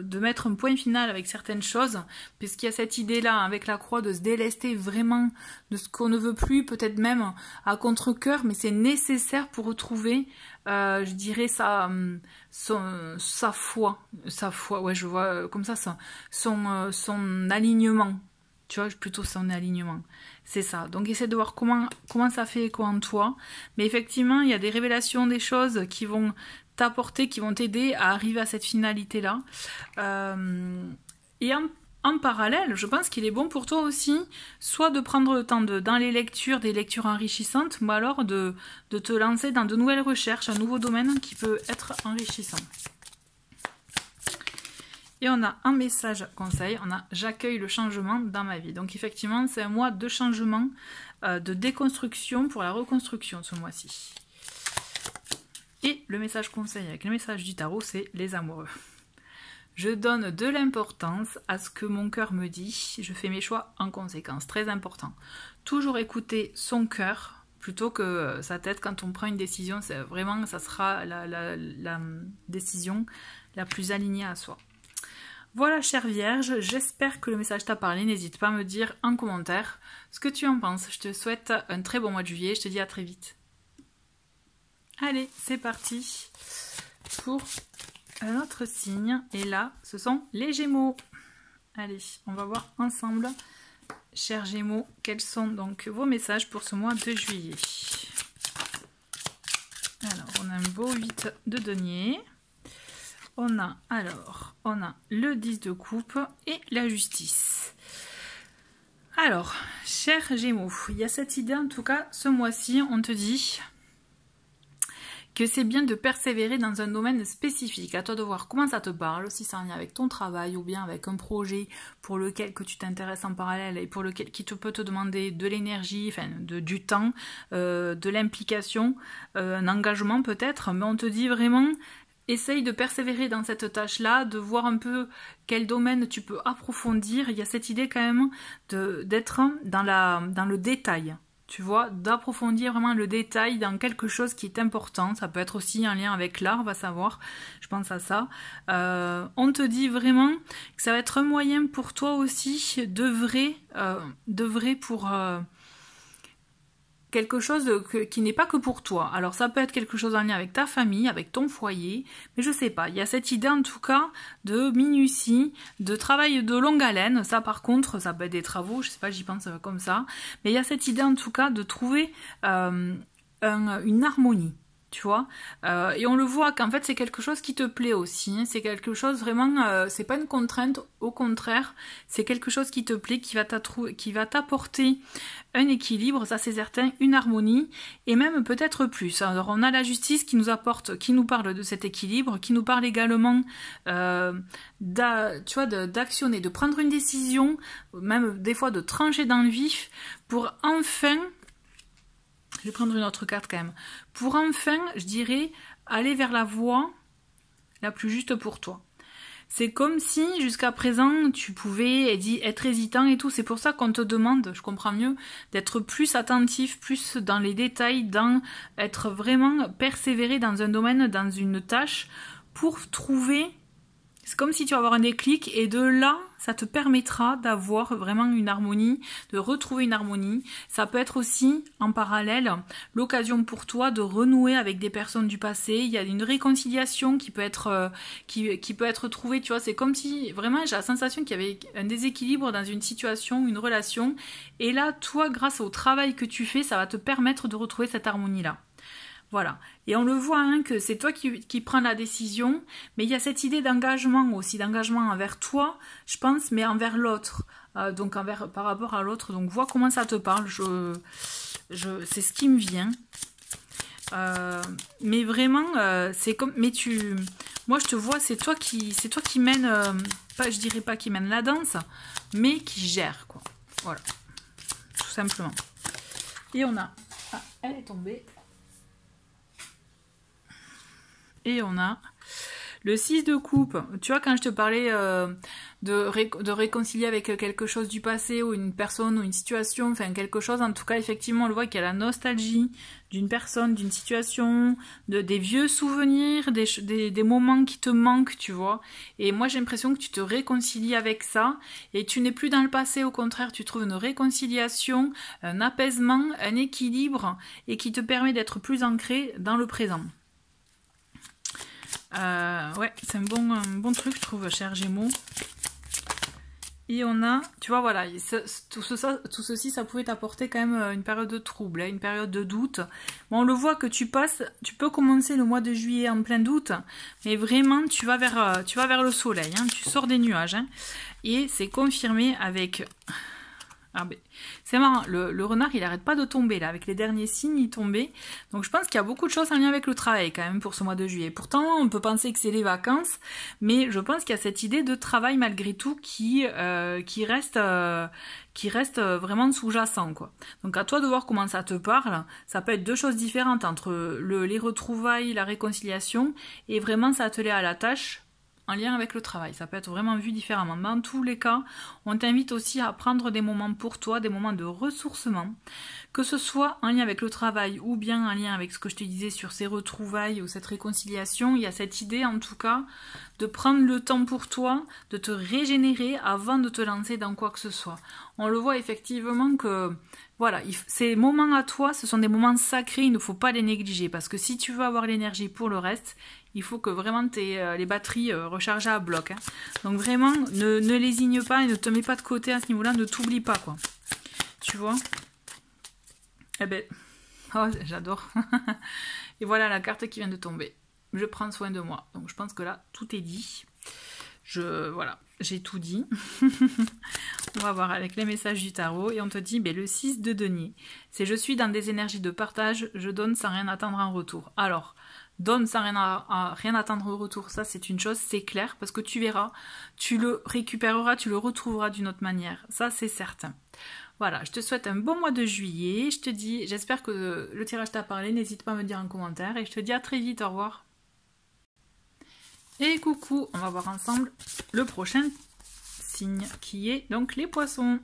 de mettre un point final avec certaines choses, puisqu'il y a cette idée-là, avec la croix, de se délester vraiment de ce qu'on ne veut plus, peut-être même à contre-cœur, mais c'est nécessaire pour retrouver, je dirais, sa foi, ouais, je vois comme ça, son alignement. Tu vois, plutôt son alignement. C'est ça. Donc, essaie de voir comment ça fait écho en toi. Mais effectivement, il y a des révélations, des choses qui vont t'apporter, qui vont t'aider à arriver à cette finalité-là. Et en parallèle, je pense qu'il est bon pour toi aussi, soit de prendre le temps dans les lectures, des lectures enrichissantes, ou alors de te lancer dans de nouvelles recherches, un nouveau domaine qui peut être enrichissant. Et on a un message conseil, on a « J'accueille le changement dans ma vie ». Donc effectivement, c'est un mois de changement, de déconstruction pour la reconstruction ce mois-ci. Et le message conseil avec le message du tarot, c'est « Les amoureux ». Je donne de l'importance à ce que mon cœur me dit, je fais mes choix en conséquence, très important. Toujours écouter son cœur plutôt que sa tête quand on prend une décision, c'est vraiment, ça sera la décision la plus alignée à soi. Voilà, chère Vierge, j'espère que le message t'a parlé. N'hésite pas à me dire en commentaire ce que tu en penses. Je te souhaite un très bon mois de juillet. Je te dis à très vite. Allez, c'est parti pour un autre signe. Et là, ce sont les Gémeaux. Allez, on va voir ensemble, chers Gémeaux, quels sont donc vos messages pour ce mois de juillet. Alors, on a un beau 8 de denier. On a le 10 de coupe et la justice. Alors, chers Gémeaux, il y a cette idée, en tout cas, ce mois-ci, on te dit que c'est bien de persévérer dans un domaine spécifique. À toi de voir comment ça te parle, si c'est en lien avec ton travail ou bien avec un projet pour lequel que tu t'intéresses en parallèle et pour lequel qui peut te demander de l'énergie, enfin du temps, de l'implication, un engagement peut-être, mais on te dit vraiment... essaye de persévérer dans cette tâche-là, de voir un peu quel domaine tu peux approfondir. Il y a cette idée quand même d'être dans le détail. Tu vois, d'approfondir vraiment le détail dans quelque chose qui est important. Ça peut être aussi en lien avec l'art, on va savoir. Je pense à ça. On te dit vraiment que ça va être un moyen pour toi aussi d'œuvrer pour quelque chose qui n'est pas que pour toi. Alors ça peut être quelque chose en lien avec ta famille, avec ton foyer, mais je sais pas. Il y a cette idée en tout cas de minutie, de travail de longue haleine. Ça par contre, ça peut être des travaux, je sais pas, j'y pense comme ça. Mais il y a cette idée en tout cas de trouver une harmonie. Tu vois, et on le voit qu'en fait c'est quelque chose qui te plaît aussi, hein. C'est quelque chose vraiment, c'est pas une contrainte, au contraire, c'est quelque chose qui te plaît, qui va t'apporter un équilibre, ça c'est certain, une harmonie, et même peut-être plus. Alors on a la justice qui nous parle de cet équilibre, qui nous parle également d'actionner, de prendre une décision, même des fois de trancher dans le vif, pour enfin... Je vais prendre une autre carte quand même. Pour enfin, je dirais, aller vers la voie la plus juste pour toi. C'est comme si, jusqu'à présent, tu pouvais être hésitant et tout. C'est pour ça qu'on te demande, je comprends mieux, d'être plus attentif, plus dans les détails, être vraiment persévéré dans un domaine, dans une tâche, pour trouver... C'est comme si tu vas avoir un déclic et de là, ça te permettra d'avoir vraiment une harmonie, de retrouver une harmonie. Ça peut être aussi, en parallèle, l'occasion pour toi de renouer avec des personnes du passé. Il y a une réconciliation qui peut être, qui peut être trouvée, tu vois. C'est comme si, vraiment, j'ai la sensation qu'il y avait un déséquilibre dans une situation, une relation. Et là, toi, grâce au travail que tu fais, ça va te permettre de retrouver cette harmonie-là. Voilà. Et on le voit hein, que c'est toi qui prends la décision, mais il y a cette idée d'engagement aussi, d'engagement envers toi, je pense, mais envers l'autre. Donc par rapport à l'autre. Donc vois comment ça te parle. C'est ce qui me vient. Mais vraiment, c'est comme. Moi je te vois, c'est toi qui mène. Je dirais pas qui mène la danse, mais qui gère quoi. Voilà. Tout simplement. Et on a. Ah, elle est tombée. Et on a le 6 de coupe. Tu vois, quand je te parlais de réconcilier avec quelque chose du passé ou une personne ou une situation, enfin quelque chose, en tout cas, effectivement, on le voit qu'il y a la nostalgie d'une personne, d'une situation, des vieux souvenirs, des moments qui te manquent, tu vois. Et moi, j'ai l'impression que tu te réconcilies avec ça et tu n'es plus dans le passé, au contraire, tu trouves une réconciliation, un apaisement, un équilibre et qui te permet d'être plus ancré dans le présent. Ouais, c'est un bon truc, je trouve, cher Gémeaux. Et on a, tu vois, voilà, tout ceci, ça pouvait t'apporter quand même une période de trouble, hein, une période de doute. Bon, on le voit que tu peux commencer le mois de juillet en plein doute, mais vraiment, tu vas vers le soleil, hein, tu sors des nuages. Hein, et c'est confirmé avec... Ah ben, c'est marrant, le renard il arrête pas de tomber là, avec les derniers signes il tombait. Donc je pense qu'il y a beaucoup de choses en lien avec le travail quand même pour ce mois de juillet. Pourtant on peut penser que c'est les vacances, mais je pense qu'il y a cette idée de travail malgré tout qui reste vraiment sous-jacent quoi. Donc à toi de voir comment ça te parle. Ça peut être deux choses différentes entre les retrouvailles, la réconciliation et vraiment s'atteler à la tâche en lien avec le travail. Ça peut être vraiment vu différemment. Mais en tous les cas, on t'invite aussi à prendre des moments pour toi, des moments de ressourcement, que ce soit en lien avec le travail ou bien en lien avec ce que je te disais sur ces retrouvailles ou cette réconciliation. Il y a cette idée en tout cas de prendre le temps pour toi, de te régénérer avant de te lancer dans quoi que ce soit. On le voit effectivement que voilà, ces moments à toi, ce sont des moments sacrés, il ne faut pas les négliger parce que si tu veux avoir l'énergie pour le reste, il faut que vraiment tu aies les batteries rechargées à bloc. Hein. Donc vraiment, ne lésigne pas et ne te mets pas de côté à ce niveau-là, ne t'oublie pas quoi. Tu vois? Eh ben, oh, j'adore. Et voilà la carte qui vient de tomber. Je prends soin de moi. Donc je pense que là, tout est dit. Voilà, j'ai tout dit. On va voir avec les messages du tarot. Et on te dit, ben, le 6 de denier. C'est je suis dans des énergies de partage, je donne sans rien attendre en retour. Alors, donne sans rien attendre en retour, ça c'est une chose, c'est clair, parce que tu verras, tu le récupéreras, tu le retrouveras d'une autre manière. Ça c'est certain. Voilà, je te souhaite un bon mois de juillet. Je te dis, j'espère que le tirage t'a parlé. N'hésite pas à me dire en commentaire. Et je te dis à très vite, au revoir. Et coucou, on va voir ensemble le prochain signe qui est donc les poissons.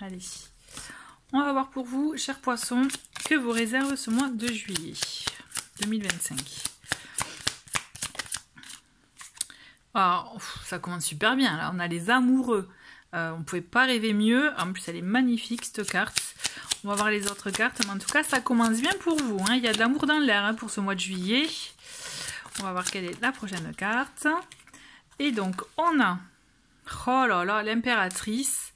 Allez, on va voir pour vous, chers poissons, que vous réserve ce mois de juillet 2025. Alors, ça commence super bien, là on a les amoureux. On ne pouvait pas rêver mieux, en plus elle est magnifique cette carte. On va voir les autres cartes, mais en tout cas ça commence bien pour vous. Hein. Il y a de l'amour dans l'air hein, pour ce mois de juillet. On va voir quelle est la prochaine carte. Et donc, on a, oh là là, l'impératrice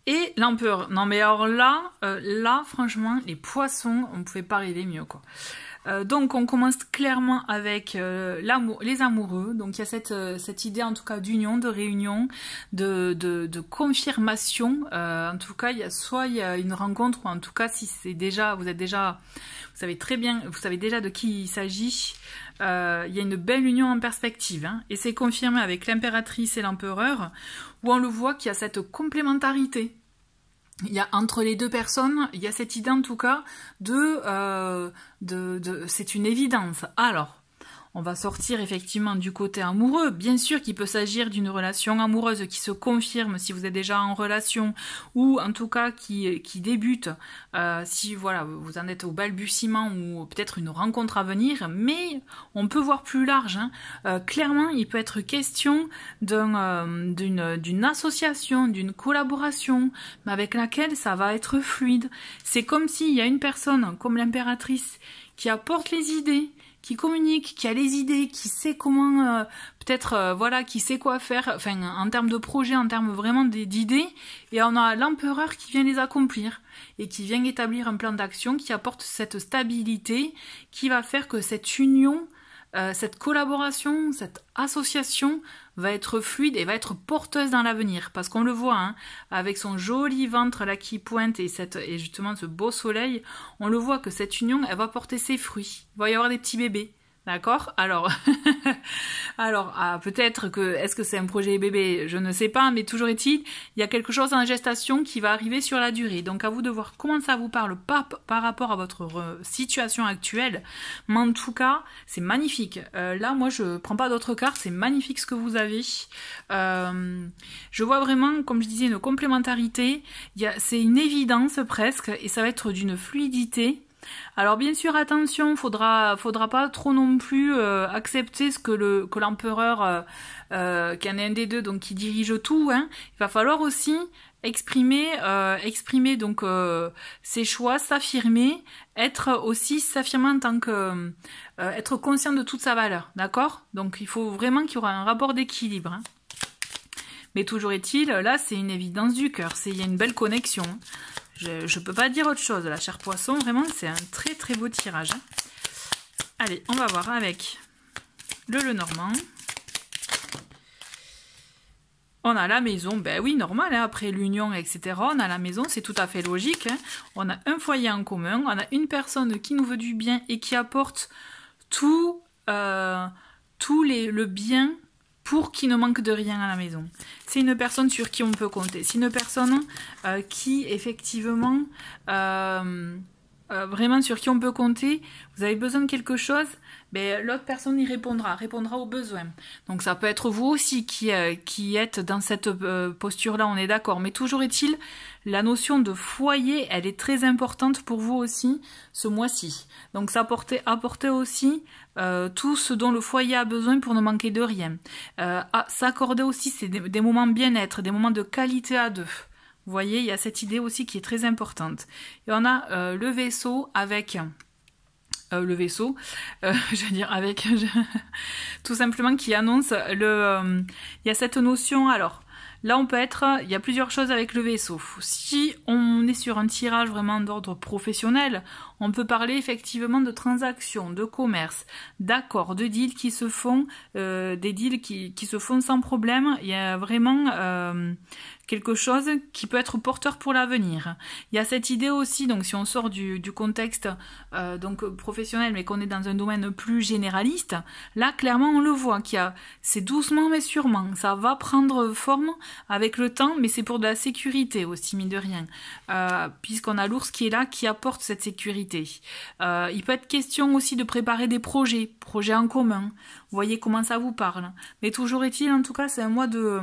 et l'empereur. Non mais alors là, franchement, les poissons, on ne pouvait pas rêver mieux, quoi. Donc, on commence clairement avec les amoureux. Donc, il y a cette idée, en tout cas, d'union, de réunion, de confirmation. En tout cas, il y a une rencontre, ou en tout cas, si c'est déjà, vous savez déjà de qui il s'agit. Il y a une belle union en perspective. Hein, et c'est confirmé avec l'impératrice et l'empereur, où on le voit qu'il y a cette complémentarité. Il y a entre les deux personnes, il y a cette idée en tout cas c'est une évidence. Alors, on va sortir effectivement du côté amoureux. Bien sûr qu'il peut s'agir d'une relation amoureuse qui se confirme si vous êtes déjà en relation ou en tout cas qui débute si voilà, vous en êtes au balbutiement ou peut-être une rencontre à venir. Mais on peut voir plus large. Hein. Clairement, il peut être question d'une association, d'une collaboration, mais avec laquelle ça va être fluide. C'est comme s'il y a une personne comme l'impératrice qui apporte les idées, qui communique, qui a les idées, qui sait comment, voilà, qui sait quoi faire, enfin, en termes de projet, en termes vraiment d'idées, et on a l'empereur qui vient les accomplir, et qui vient établir un plan d'action qui apporte cette stabilité, qui va faire que cette union, cette collaboration, cette association va être fluide et va être porteuse dans l'avenir. Parce qu'on le voit, hein, avec son joli ventre là qui pointe et justement ce beau soleil, on le voit que cette union, elle va porter ses fruits. Il va y avoir des petits bébés. D'accord? Alors, peut-être que, est-ce que c'est un projet bébé? Je ne sais pas, mais toujours est-il, il y a quelque chose en gestation qui va arriver sur la durée. Donc, à vous de voir comment ça vous parle par rapport à votre situation actuelle. Mais en tout cas, c'est magnifique. Là, moi, je prends pas d'autres cartes. C'est magnifique ce que vous avez. Je vois vraiment, comme je disais, une complémentarité. C'est une évidence presque, et ça va être d'une fluidité. Alors bien sûr, attention, faudra pas trop non plus accepter ce que l'empereur, qui en est un des deux, donc qui dirige tout. Hein. Il va falloir aussi exprimer donc ses choix, s'affirmer, s'affirmer en tant que être conscient de toute sa valeur, d'accord? Donc il faut vraiment qu'il y aura un rapport d'équilibre. Hein. Mais toujours est-il, là c'est une évidence du cœur, il y a une belle connexion. Je peux pas dire autre chose, là, cher poisson. Vraiment, c'est un très très beau tirage. Hein. Allez, on va voir avec le Lenormand. On a la maison, ben oui, normal, hein, après l'union, etc. On a la maison, c'est tout à fait logique. Hein. On a un foyer en commun, on a une personne qui nous veut du bien et qui apporte tout le bien pour qu'il ne manque de rien à la maison. C'est une personne sur qui on peut compter. C'est une personne qui, effectivement, vraiment sur qui on peut compter. Vous avez besoin de quelque chose, ben, l'autre personne y répondra aux besoins. Donc ça peut être vous aussi qui êtes dans cette posture-là, on est d'accord. Mais toujours est-il, la notion de foyer, elle est très importante pour vous aussi ce mois-ci. Donc ça apporter aussi tout ce dont le foyer a besoin pour ne manquer de rien. S'accorder aussi, c'est des moments bien-être, des moments de qualité à deux. Vous voyez, il y a cette idée aussi qui est très importante. Et on a le vaisseau avec... je veux dire avec... tout simplement qui annonce il y a cette notion... Alors, là, il y a plusieurs choses avec le vaisseau. Si on est sur un tirage vraiment d'ordre professionnel, on peut parler effectivement de transactions, de commerce, d'accords, de deals qui se font, des deals qui se font sans problème. Il y a vraiment quelque chose qui peut être porteur pour l'avenir. Il y a cette idée aussi, donc si on sort du contexte donc professionnel, mais qu'on est dans un domaine plus généraliste, là clairement on le voit c'est doucement mais sûrement, ça va prendre forme avec le temps, mais c'est pour de la sécurité aussi, mine de rien, puisqu'on a l'ours qui est là, qui apporte cette sécurité. vérité. Il peut être question aussi de préparer des projets en commun. Vous voyez comment ça vous parle. Mais toujours est-il, en tout cas, c'est un mois de,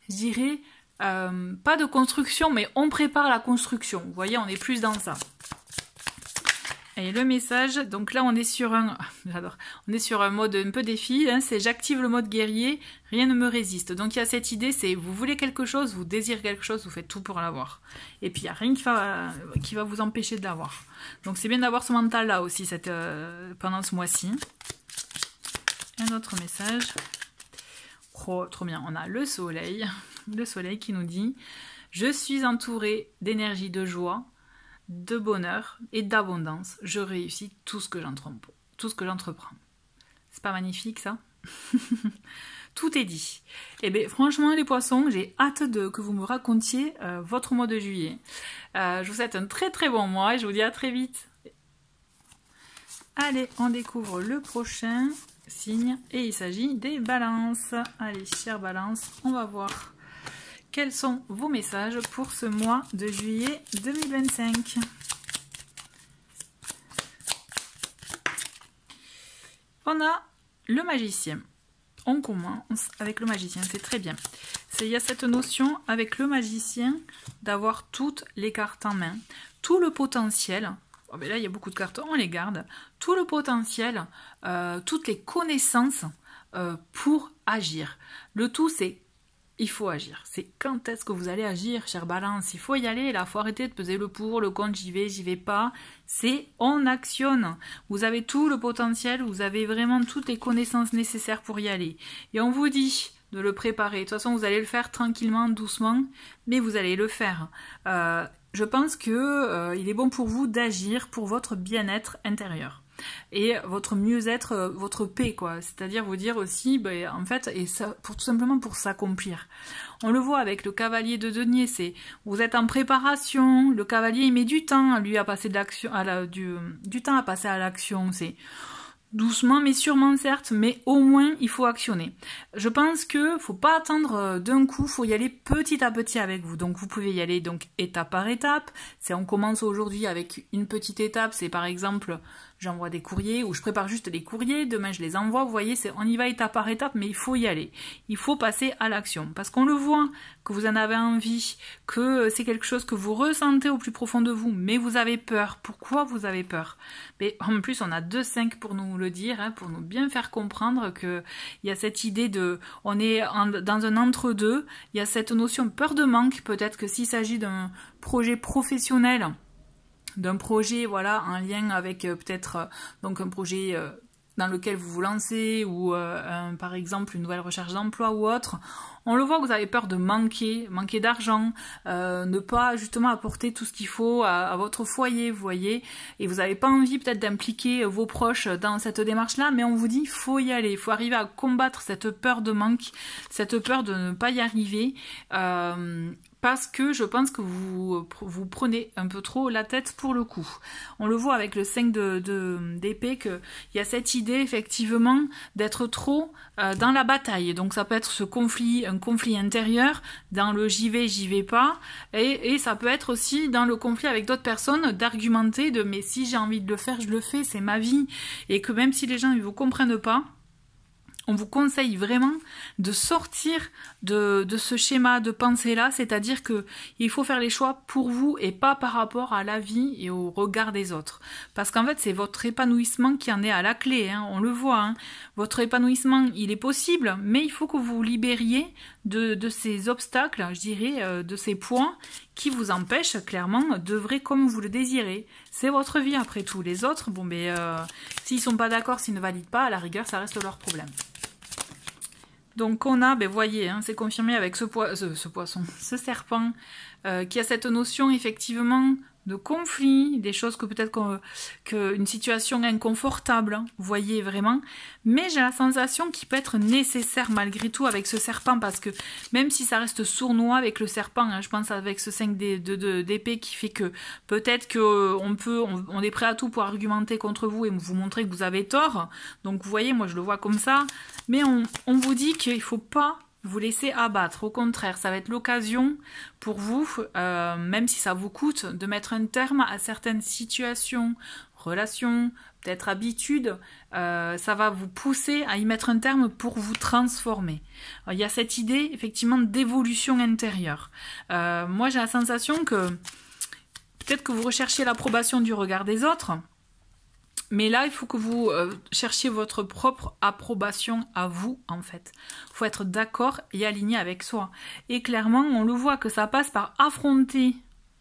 je dirais, pas de construction, mais on prépare la construction. Vous voyez, on est plus dans ça. Et le message, donc là on est sur un, j'adore, on est sur un mode un peu défi, hein, c'est j'active le mode guerrier, rien ne me résiste. Donc il y a cette idée, c'est vous voulez quelque chose, vous désirez quelque chose, vous faites tout pour l'avoir. Et puis il n'y a rien qui va vous empêcher de l'avoir. Donc c'est bien d'avoir ce mental là aussi pendant ce mois-ci. Un autre message. Oh, trop bien, on a le soleil qui nous dit je suis entourée d'énergie de joie, de bonheur et d'abondance, je réussis tout ce que j'entreprends. C'est pas magnifique ça? Tout est dit. Et bien franchement les poissons, j'ai hâte que vous me racontiez votre mois de juillet. Je vous souhaite un très très bon mois et je vous dis à très vite. Allez, on découvre le prochain signe et il s'agit des balances. Allez, chère balance, on va voir quels sont vos messages pour ce mois de juillet 2025. On a le magicien. On commence avec le magicien, c'est très bien. Il y a cette notion avec le magicien d'avoir toutes les cartes en main, tout le potentiel. Oh ben là, il y a beaucoup de cartes, on les garde. Tout le potentiel, toutes les connaissances pour agir. Le tout, c'est il faut agir. C'est quand est-ce que vous allez agir, chère balance? Il faut y aller, là. Il faut arrêter de peser le pour, le contre, j'y vais pas. C'est on actionne. Vous avez tout le potentiel, vous avez vraiment toutes les connaissances nécessaires pour y aller. Et on vous dit de le préparer. De toute façon, vous allez le faire tranquillement, doucement, mais vous allez le faire. Je pense que il est bon pour vous d'agir pour votre bien-être intérieur. Et votre mieux-être, votre paix, quoi. C'est-à-dire vous dire aussi, ben, en fait, et ça, tout simplement pour s'accomplir. On le voit avec le cavalier de denier, c'est vous êtes en préparation, le cavalier il met du temps, lui à passer de l'action, du temps à passer à l'action, c'est doucement mais sûrement certes, mais au moins il faut actionner. Je pense que faut pas attendre d'un coup, faut y aller petit à petit avec vous. Donc vous pouvez y aller donc étape par étape. C'est on commence aujourd'hui avec une petite étape, c'est par exemple j'envoie des courriers ou je prépare juste les courriers, demain je les envoie, vous voyez, on y va étape par étape, mais il faut y aller. Il faut passer à l'action parce qu'on le voit que vous en avez envie, que c'est quelque chose que vous ressentez au plus profond de vous, mais vous avez peur. Pourquoi vous avez peur? Mais en plus on a 2-5 pour nous le dire, hein, pour nous bien faire comprendre que il y a cette idée de on est dans un entre-deux, il y a cette notion peur de manque, peut-être que s'il s'agit d'un projet professionnel, d'un projet voilà en lien avec peut-être donc un projet dans lequel vous vous lancez ou par exemple une nouvelle recherche d'emploi ou autre, on le voit que vous avez peur de manquer d'argent, ne pas justement apporter tout ce qu'il faut à votre foyer, vous voyez, et vous n'avez pas envie peut-être d'impliquer vos proches dans cette démarche-là, mais on vous dit faut y aller, il faut arriver à combattre cette peur de manque, cette peur de ne pas y arriver, parce que je pense que vous prenez un peu trop la tête pour le coup. On le voit avec le 5 d'épée qu'il y a cette idée effectivement d'être trop dans la bataille. Donc ça peut être un conflit intérieur, dans le j'y vais pas, et ça peut être aussi dans le conflit avec d'autres personnes d'argumenter de mais si j'ai envie de le faire, je le fais, c'est ma vie. Et que même si les gens ne vous comprennent pas, on vous conseille vraiment de sortir de ce schéma de pensée-là, c'est-à-dire que il faut faire les choix pour vous et pas par rapport à la vie et au regard des autres. Parce qu'en fait, c'est votre épanouissement qui en est à la clé, hein, on le voit. Hein. Votre épanouissement, il est possible, mais il faut que vous vous libériez de ces obstacles, je dirais, de ces points qui vous empêchent clairement d'œuvrer comme vous le désirez. C'est votre vie après tout. Les autres, bon ben, s'ils sont pas d'accord, s'ils ne valident pas, à la rigueur, ça reste leur problème. Donc on a, ben voyez, hein, c'est confirmé avec ce serpent, qui a cette notion effectivement de conflit, des choses que peut-être qu'une situation inconfortable, hein, vous voyez vraiment, mais j'ai la sensation qu'il peut être nécessaire malgré tout avec ce serpent, parce que même si ça reste sournois avec le serpent, hein, je pense avec ce 5 d'épée qui fait que peut-être qu'on est prêt à tout pour argumenter contre vous et vous montrer que vous avez tort, donc vous voyez, moi je le vois comme ça, mais on vous dit qu'il ne faut pas vous laissez abattre, au contraire, ça va être l'occasion pour vous, même si ça vous coûte, de mettre un terme à certaines situations relation, peut-être habitude, ça va vous pousser à y mettre un terme pour vous transformer. Alors, il y a cette idée effectivement d'évolution intérieure. Moi j'ai la sensation que peut-être que vous recherchez l'approbation du regard des autres, mais là il faut que vous cherchiez votre propre approbation à vous en fait. Il faut être d'accord et aligné avec soi. Et clairement on le voit que ça passe par affronter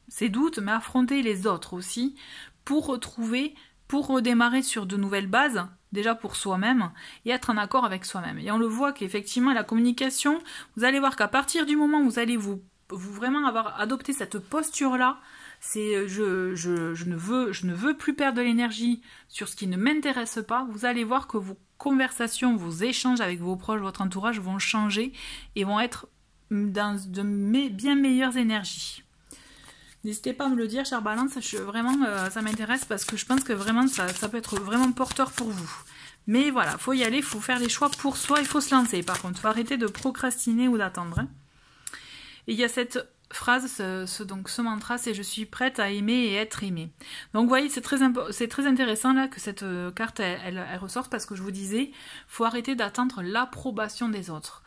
ses doutes, mais affronter les autres aussi, pour redémarrer sur de nouvelles bases, déjà pour soi-même, et être en accord avec soi-même. Et on le voit qu'effectivement, la communication, vous allez voir qu'à partir du moment où vous allez vous vraiment avoir adopté cette posture-là, c'est je ne veux plus perdre de l'énergie sur ce qui ne m'intéresse pas, vous allez voir que vos conversations, vos échanges avec vos proches, votre entourage vont changer et vont être dans de bien meilleures énergies. N'hésitez pas à me le dire, chère Balance, vraiment, ça m'intéresse parce que je pense que vraiment, ça peut être vraiment porteur pour vous. Mais voilà, il faut y aller, il faut faire les choix pour soi, il faut se lancer. Par contre, il faut arrêter de procrastiner ou d'attendre. Hein. Et il y a cette phrase, ce mantra, c'est « Je suis prête à aimer et être aimée ». Donc, vous voyez, c'est très intéressant là que cette carte, elle ressorte parce que je vous disais, il faut arrêter d'attendre l'approbation des autres.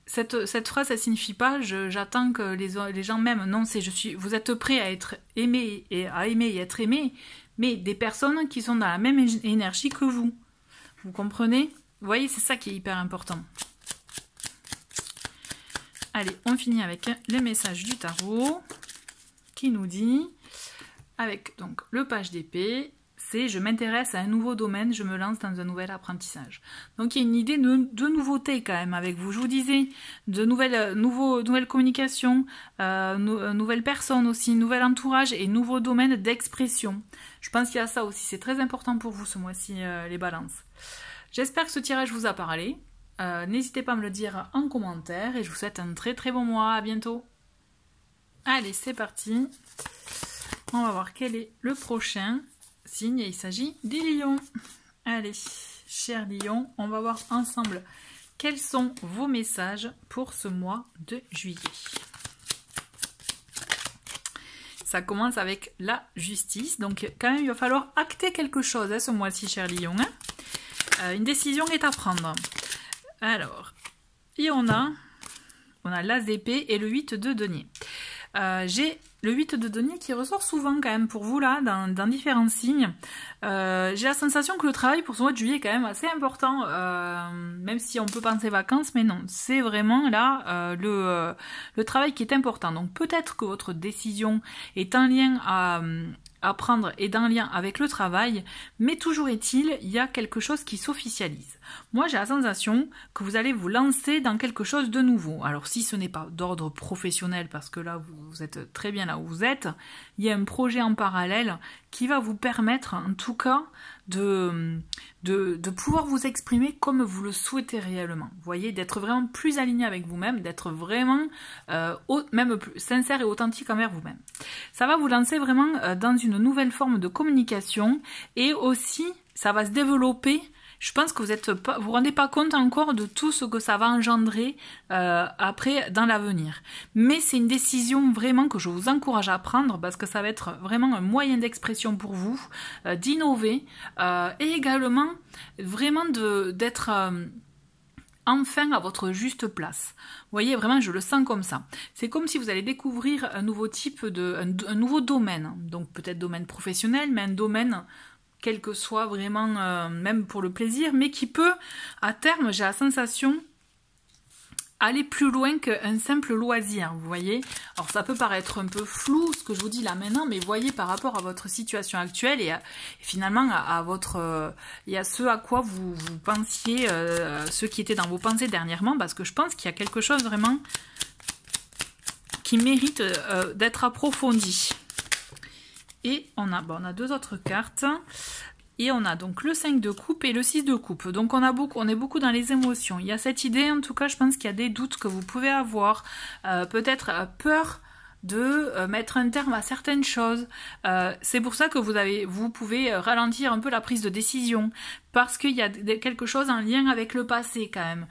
Cette phrase, ça signifie pas j'attends que les gens m'aiment. Non, c'est vous êtes prêt à être aimé et être aimé, mais des personnes qui sont dans la même énergie que vous. Vous comprenez? Vous voyez, c'est ça qui est hyper important. Allez, on finit avec les messages du tarot qui nous dit, avec donc le page d'épée, c'est je m'intéresse à un nouveau domaine, je me lance dans un nouvel apprentissage. Donc il y a une idée de nouveauté quand même avec vous. Je vous disais, de nouvelles communications, nouvelles personnes aussi, nouvel entourage et nouveaux domaines d'expression. Je pense qu'il y a ça aussi, c'est très important pour vous ce mois-ci les balances. J'espère que ce tirage vous a parlé. N'hésitez pas à me le dire en commentaire et je vous souhaite un très très bon mois. À bientôt. Allez, c'est parti. On va voir quel est le prochain signe et il s'agit des lions. Allez, chers lions, on va voir ensemble quels sont vos messages pour ce mois de juillet. Ça commence avec la justice, donc quand même il va falloir acter quelque chose ce mois-ci, chers lions. Une décision est à prendre. Alors, et on a l'as d'épée et le 8 de denier. J'ai le 8 de denier qui ressort souvent quand même pour vous là, dans différents signes. J'ai la sensation que le travail pour ce mois de juillet est quand même assez important, même si on peut penser vacances, mais non, c'est vraiment là le travail qui est important. Donc peut-être que votre décision est en lien à prendre et d'un lien avec le travail, mais toujours est-il, il y a quelque chose qui s'officialise. Moi, j'ai la sensation que vous allez vous lancer dans quelque chose de nouveau. Alors, si ce n'est pas d'ordre professionnel, parce que là, vous êtes très bien là où vous êtes, il y a un projet en parallèle qui va vous permettre, en tout cas, de pouvoir vous exprimer comme vous le souhaitez réellement. Vous voyez, d'être vraiment plus aligné avec vous-même, d'être vraiment même plus sincère et authentique envers vous-même. Ça va vous lancer vraiment dans une nouvelle forme de communication et aussi, ça va se développer. Je pense que vous vous rendez pas compte encore de tout ce que ça va engendrer après dans l'avenir. Mais c'est une décision vraiment que je vous encourage à prendre parce que ça va être vraiment un moyen d'expression pour vous, d'innover et également vraiment d'être enfin à votre juste place. Vous voyez, vraiment, je le sens comme ça. C'est comme si vous allez découvrir un nouveau type un nouveau domaine. Donc peut-être domaine professionnel, mais un domaine quel que soit vraiment, même pour le plaisir, mais qui peut, à terme, j'ai la sensation, aller plus loin qu'un simple loisir, vous voyez. Alors ça peut paraître un peu flou, ce que je vous dis là maintenant, mais voyez par rapport à votre situation actuelle et finalement à votre... et à ce à quoi vous pensiez, ce qui était dans vos pensées dernièrement, parce que je pense qu'il y a quelque chose vraiment qui mérite d'être approfondi. Et on a deux autres cartes. Et on a donc le 5 de coupe et le 6 de coupe. Donc on est beaucoup dans les émotions. Il y a cette idée, en tout cas, je pense qu'il y a des doutes que vous pouvez avoir. Peut-être peur de mettre un terme à certaines choses. C'est pour ça que vous pouvez ralentir un peu la prise de décision, parce qu'il y a quelque chose en lien avec le passé quand même,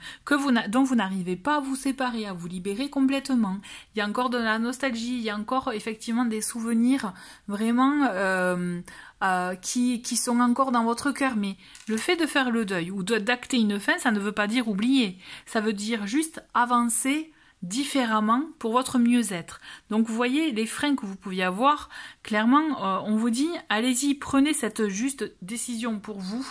dont vous n'arrivez pas à vous séparer, à vous libérer complètement. Il y a encore de la nostalgie, il y a encore effectivement des souvenirs vraiment qui sont encore dans votre cœur. Mais le fait de faire le deuil ou d'acter une fin, ça ne veut pas dire oublier. Ça veut dire juste avancer différemment pour votre mieux-être. Donc vous voyez les freins que vous pouviez avoir, clairement on vous dit allez-y, prenez cette juste décision pour vous,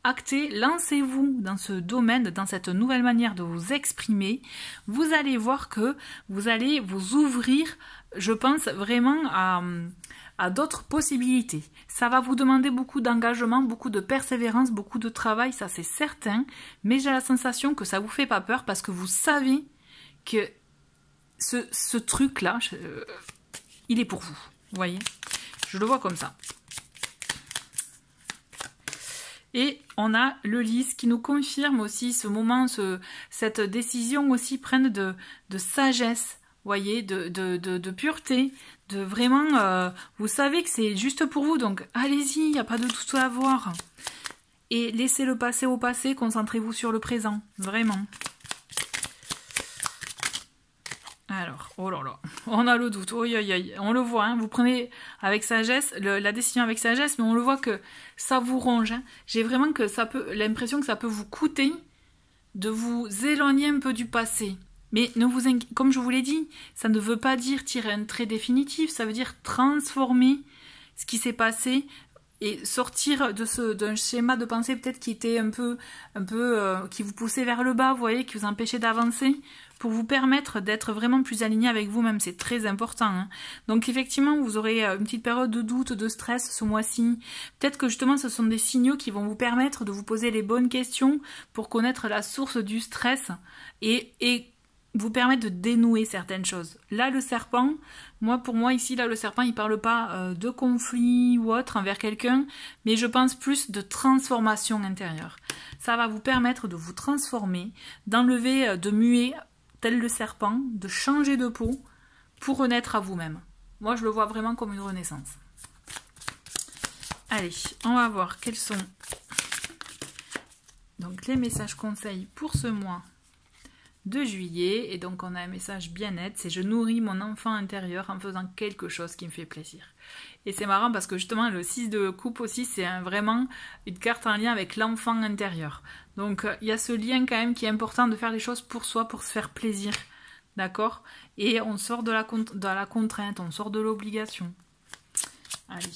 actez, lancez-vous dans ce domaine, dans cette nouvelle manière de vous exprimer. Vous allez voir que vous allez vous ouvrir, je pense vraiment à d'autres possibilités. Ça va vous demander beaucoup d'engagement, beaucoup de persévérance, beaucoup de travail, ça c'est certain, mais j'ai la sensation que ça vous fait pas peur parce que vous savez que ce truc-là, il est pour vous. Vous voyez? Je le vois comme ça. Et on a le lys qui nous confirme aussi ce moment, cette décision aussi pleine de sagesse, vous voyez, de pureté, de vraiment, vous savez que c'est juste pour vous, donc allez-y, il n'y a pas de tout à voir. Et laissez le passé au passé, concentrez-vous sur le présent, vraiment. Alors, oh là là, on a le doute, oi, oi, oi. On le voit, hein, vous prenez avec sagesse, la décision avec sagesse, mais on le voit que ça vous ronge. Hein. J'ai vraiment l'impression que ça peut vous coûter de vous éloigner un peu du passé. Mais comme je vous l'ai dit, ça ne veut pas dire tirer un trait définitif, ça veut dire transformer ce qui s'est passé et sortir d'un schéma de pensée peut-être qui était un peu qui vous poussait vers le bas, vous voyez, qui vous empêchait d'avancer, pour vous permettre d'être vraiment plus aligné avec vous-même. C'est très important. Hein. Donc effectivement, vous aurez une petite période de doute, de stress ce mois-ci. Peut-être que justement, ce sont des signaux qui vont vous permettre de vous poser les bonnes questions pour connaître la source du stress et vous permettre de dénouer certaines choses. Là, le serpent, pour moi ici, là, le serpent, il parle pas de conflit ou autre envers quelqu'un, mais je pense plus de transformation intérieure. Ça va vous permettre de vous transformer, d'enlever, de muer, tel le serpent, de changer de peau pour renaître à vous-même. Moi, je le vois vraiment comme une renaissance. Allez, on va voir quels sont donc les messages conseils pour ce mois de juillet. Et donc, on a un message bien-être, c'est « Je nourris mon enfant intérieur en faisant quelque chose qui me fait plaisir ». Et c'est marrant parce que justement, le 6 de coupe aussi, c'est vraiment une carte en lien avec l'enfant intérieur. Donc, il y a ce lien quand même qui est important de faire les choses pour soi, pour se faire plaisir. D'accord? Et on sort de la contrainte, on sort de l'obligation. Allez.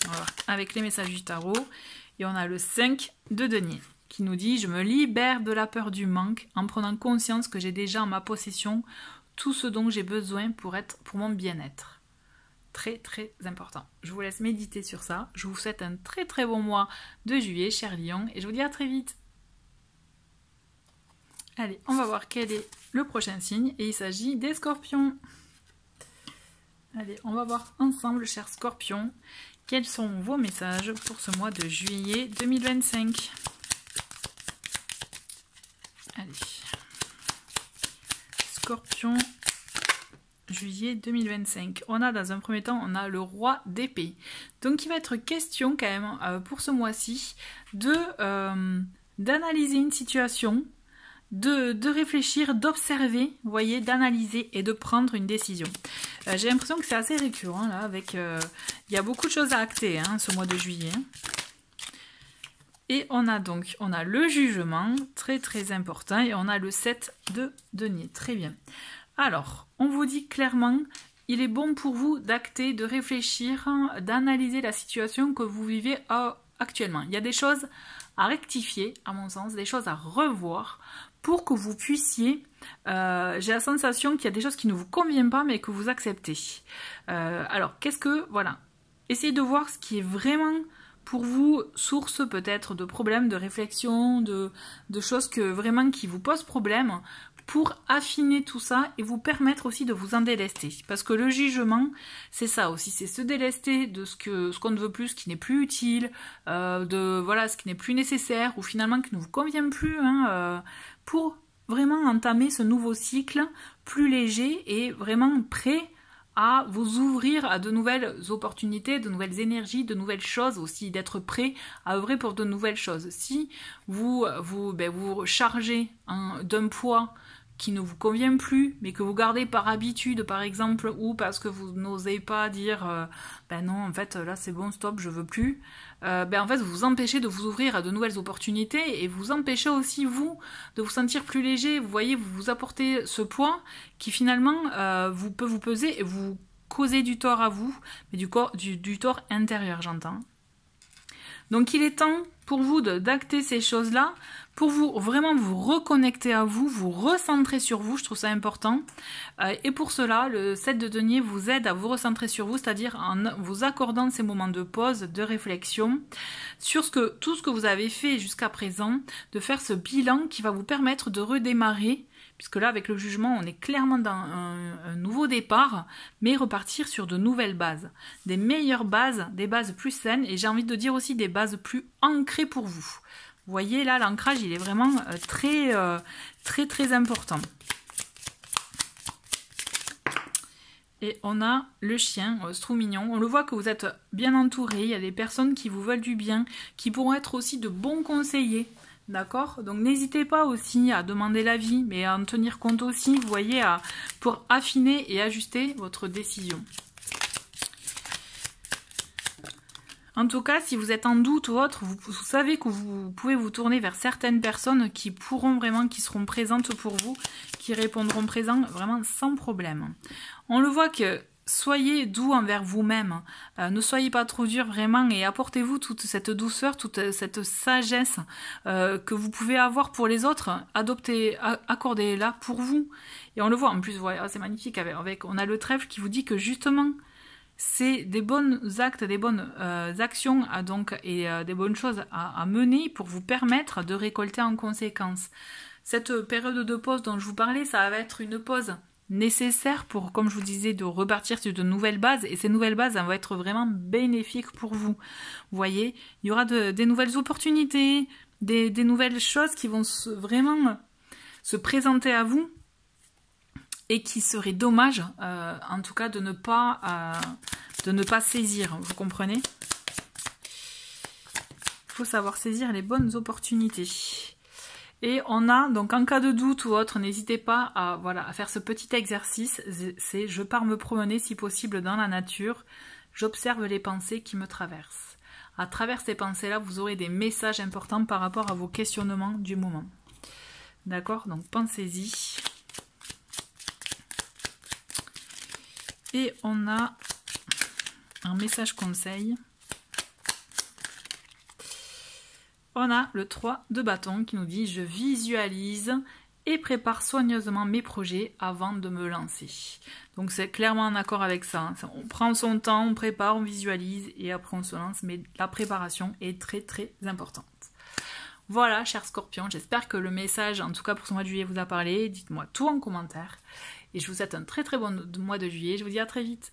Voilà. Avec les messages du tarot. Et on a le 5 de denier qui nous dit « Je me libère de la peur du manque en prenant conscience que j'ai déjà en ma possession tout ce dont j'ai besoin pour mon bien-être. » Très très important. Je vous laisse méditer sur ça. Je vous souhaite un très très bon mois de juillet, chers lions, et je vous dis à très vite. Allez, on va voir quel est le prochain signe, et il s'agit des scorpions. Allez, on va voir ensemble, chers scorpions, quels sont vos messages pour ce mois de juillet 2025. Allez, scorpion, juillet 2025. On a dans un premier temps, on a le roi d'épée. Donc il va être question quand même pour ce mois-ci d'analyser une situation, de réfléchir, d'observer, vous voyez, d'analyser et de prendre une décision. J'ai l'impression que c'est assez récurrent là, avec il y a beaucoup de choses à acter hein, ce mois de juillet. Et on a le jugement, très très important, et on a le 7 de denier, très bien. Alors, on vous dit clairement, il est bon pour vous d'acter, de réfléchir, d'analyser la situation que vous vivez actuellement. Il y a des choses à rectifier, à mon sens, des choses à revoir pour que vous puissiez... j'ai la sensation qu'il y a des choses qui ne vous conviennent pas, mais que vous acceptez. Alors, voilà. Essayez de voir ce qui est vraiment... pour vous, source peut-être de problèmes, de réflexion, de choses qui vous posent problème, pour affiner tout ça et vous permettre aussi de vous en délester. Parce que le jugement, c'est ça aussi, c'est se délester de ce qu'on ne veut plus, ce qui n'est plus utile, ce qui n'est plus nécessaire, ou finalement qui ne vous convient plus, pour vraiment entamer ce nouveau cycle plus léger et vraiment prêt à vous ouvrir à de nouvelles opportunités, de nouvelles énergies, de nouvelles choses aussi, d'être prêt à œuvrer pour de nouvelles choses. Si vous chargez d'un poids qui ne vous convient plus, mais que vous gardez par habitude, par exemple, ou parce que vous n'osez pas dire non, en fait, là, c'est bon, stop, je veux plus, en fait, vous empêchez de vous ouvrir à de nouvelles opportunités et vous empêchez aussi, vous, de vous sentir plus léger. Vous voyez, vous vous apportez ce poids qui, finalement, peut vous peser et vous causer du tort à vous, mais du tort intérieur, j'entends. Donc, il est temps pour vous d'acter ces choses-là, pour vous vraiment vous reconnecter à vous, vous recentrer sur vous, je trouve ça important. Et pour cela, le 7 de denier vous aide à vous recentrer sur vous, c'est-à-dire en vous accordant ces moments de pause, de réflexion, sur tout ce que vous avez fait jusqu'à présent, de faire ce bilan qui va vous permettre de redémarrer, puisque là, avec le jugement, on est clairement dans un nouveau départ, mais repartir sur de nouvelles bases. Des meilleures bases, des bases plus saines, et j'ai envie de dire aussi des bases plus ancrées pour vous. Vous voyez, là, l'ancrage, il est vraiment très important. Et on a le chien, c'est trop mignon. On le voit que vous êtes bien entouré, il y a des personnes qui vous veulent du bien, qui pourront être aussi de bons conseillers. D'accord? Donc n'hésitez pas aussi à demander l'avis, mais à en tenir compte aussi, vous voyez, pour affiner et ajuster votre décision. En tout cas, si vous êtes en doute ou autre, vous savez que vous pouvez vous tourner vers certaines personnes qui seront présentes pour vous, qui répondront présents vraiment sans problème. On le voit que soyez doux envers vous-même, ne soyez pas trop dur vraiment et apportez-vous toute cette douceur, toute cette sagesse que vous pouvez avoir pour les autres, accordez-la pour vous. Et on le voit en plus, voilà, c'est magnifique, on a le trèfle qui vous dit que justement, c'est des bons actes, des bonnes actions et des bonnes choses à mener pour vous permettre de récolter en conséquence. Cette période de pause dont je vous parlais, ça va être une pause nécessaire pour, comme je vous disais, de repartir sur de nouvelles bases. Et ces nouvelles bases, elles vont être vraiment bénéfiques pour vous. Vous voyez, il y aura des nouvelles opportunités, des nouvelles choses qui vont vraiment se présenter à vous et qui serait dommage, en tout cas, de ne pas saisir. Vous comprenez? Il faut savoir saisir les bonnes opportunités. Et on a, donc en cas de doute ou autre, n'hésitez pas à faire ce petit exercice. C'est je pars me promener si possible dans la nature. J'observe les pensées qui me traversent. À travers ces pensées-là, vous aurez des messages importants par rapport à vos questionnements du moment. D'accord? Donc pensez-y. Et on a un message conseil. On a le 3 de bâton qui nous dit « Je visualise et prépare soigneusement mes projets avant de me lancer. » Donc c'est clairement en accord avec ça. Hein. On prend son temps, on prépare, on visualise et après on se lance. Mais la préparation est très très importante. Voilà, chers scorpions, j'espère que le message, en tout cas pour ce mois de juillet, vous a parlé. Dites-moi tout en commentaire. Et je vous souhaite un très très bon mois de juillet. Je vous dis à très vite.